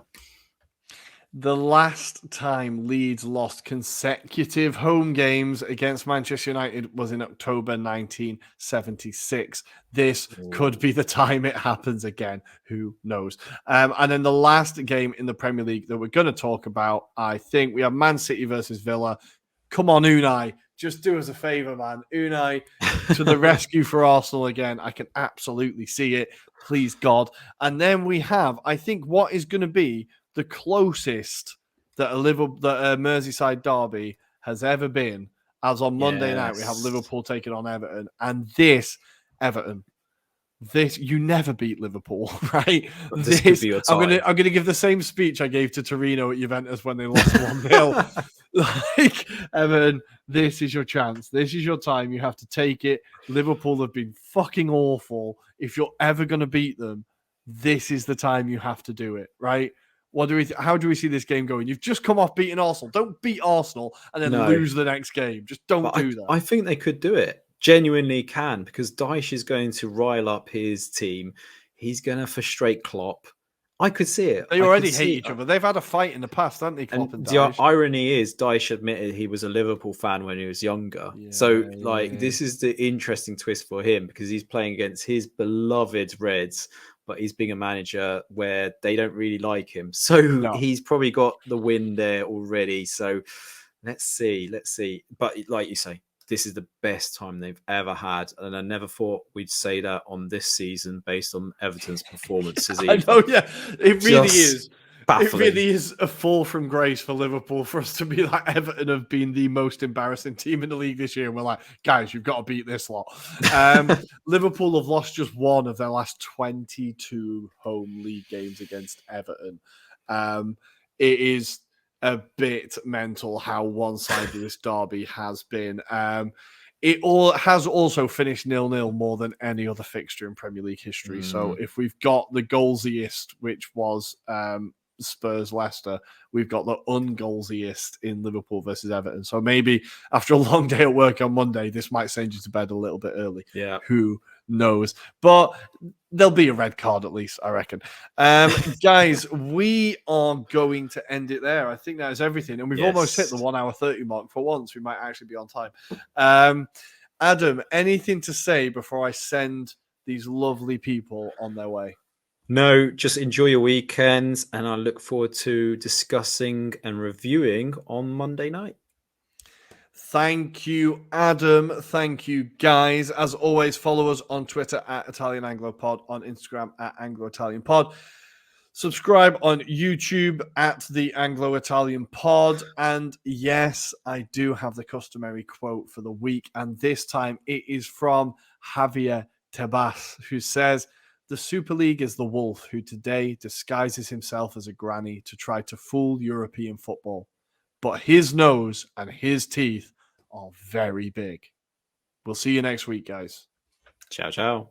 S1: The last time Leeds lost consecutive home games against Manchester United was in October 1976. This could be the time it happens again. Who knows? And then the last game in the Premier League that we're going to talk about, I think we have Man City versus Villa. Come on, Unai. Just do us a favour, man. Unai to the rescue for Arsenal again. I can absolutely see it. Please, God. And then we have, I think, what is going to be the closest that a Merseyside derby has ever been, as on Monday night we have Liverpool taking on Everton, and this Everton, you never beat Liverpool, right?
S2: This could be your time.
S1: I'm gonna give the same speech I gave to Torino at Juventus when they lost 1-0. Like, Everton, this is your chance. This is your time. You have to take it. Liverpool have been fucking awful. If you're ever gonna beat them, this is the time you have to do it, right? How do we see this game going? You've just come off beating Arsenal. Don't beat Arsenal and then lose the next game. Just don't do that.
S2: I think they could do it. Genuinely can, because Dyche is going to rile up his team. He's going to frustrate Klopp. I could see it.
S1: They already hate each other. They've had a fight in the past, haven't they, Klopp and Dyche?
S2: The irony is Dyche admitted he was a Liverpool fan when he was younger. This is the interesting twist for him, because he's playing against his beloved Reds, but he's being a manager where they don't really like him. So he's probably got the win there already. So let's see. But like you say, this is the best time they've ever had. And I never thought we'd say that on this season based on Everton's performances.
S1: I know, yeah. It really is.
S2: Baffling.
S1: It really is a fall from grace for Liverpool for us to be like, Everton have been the most embarrassing team in the league this year. And we're like, guys, you've got to beat this lot. Liverpool have lost just one of their last 22 home league games against Everton. It is a bit mental how one-sided this derby has been. It has also finished 0-0 more than any other fixture in Premier League history. So if we've got the goalsiest, which was Spurs-Leicester, we've got the ungoalsiest in Liverpool versus Everton. So maybe after a long day at work on Monday, this might send you to bed a little bit early.
S2: Yeah.
S1: Who knows? But there'll be a red card at least, I reckon. Guys, we are going to end it there. I think that is everything. And we've almost hit the 1 hour 30 mark. For once, we might actually be on time. Adam, anything to say before I send these lovely people on their way?
S2: No, just enjoy your weekends, and I look forward to discussing and reviewing on Monday night.
S1: Thank you, Adam. Thank you, guys. As always, follow us on Twitter at Italian Anglo Pod, on Instagram at Anglo-Italian Pod. Subscribe on YouTube at the Anglo-Italian Pod. And yes, I do have the customary quote for the week. And this time it is from Javier Tebas, who says, "The Super League is the wolf who today disguises himself as a granny to try to fool European football. But his nose and his teeth are very big." We'll see you next week, guys.
S2: Ciao, ciao.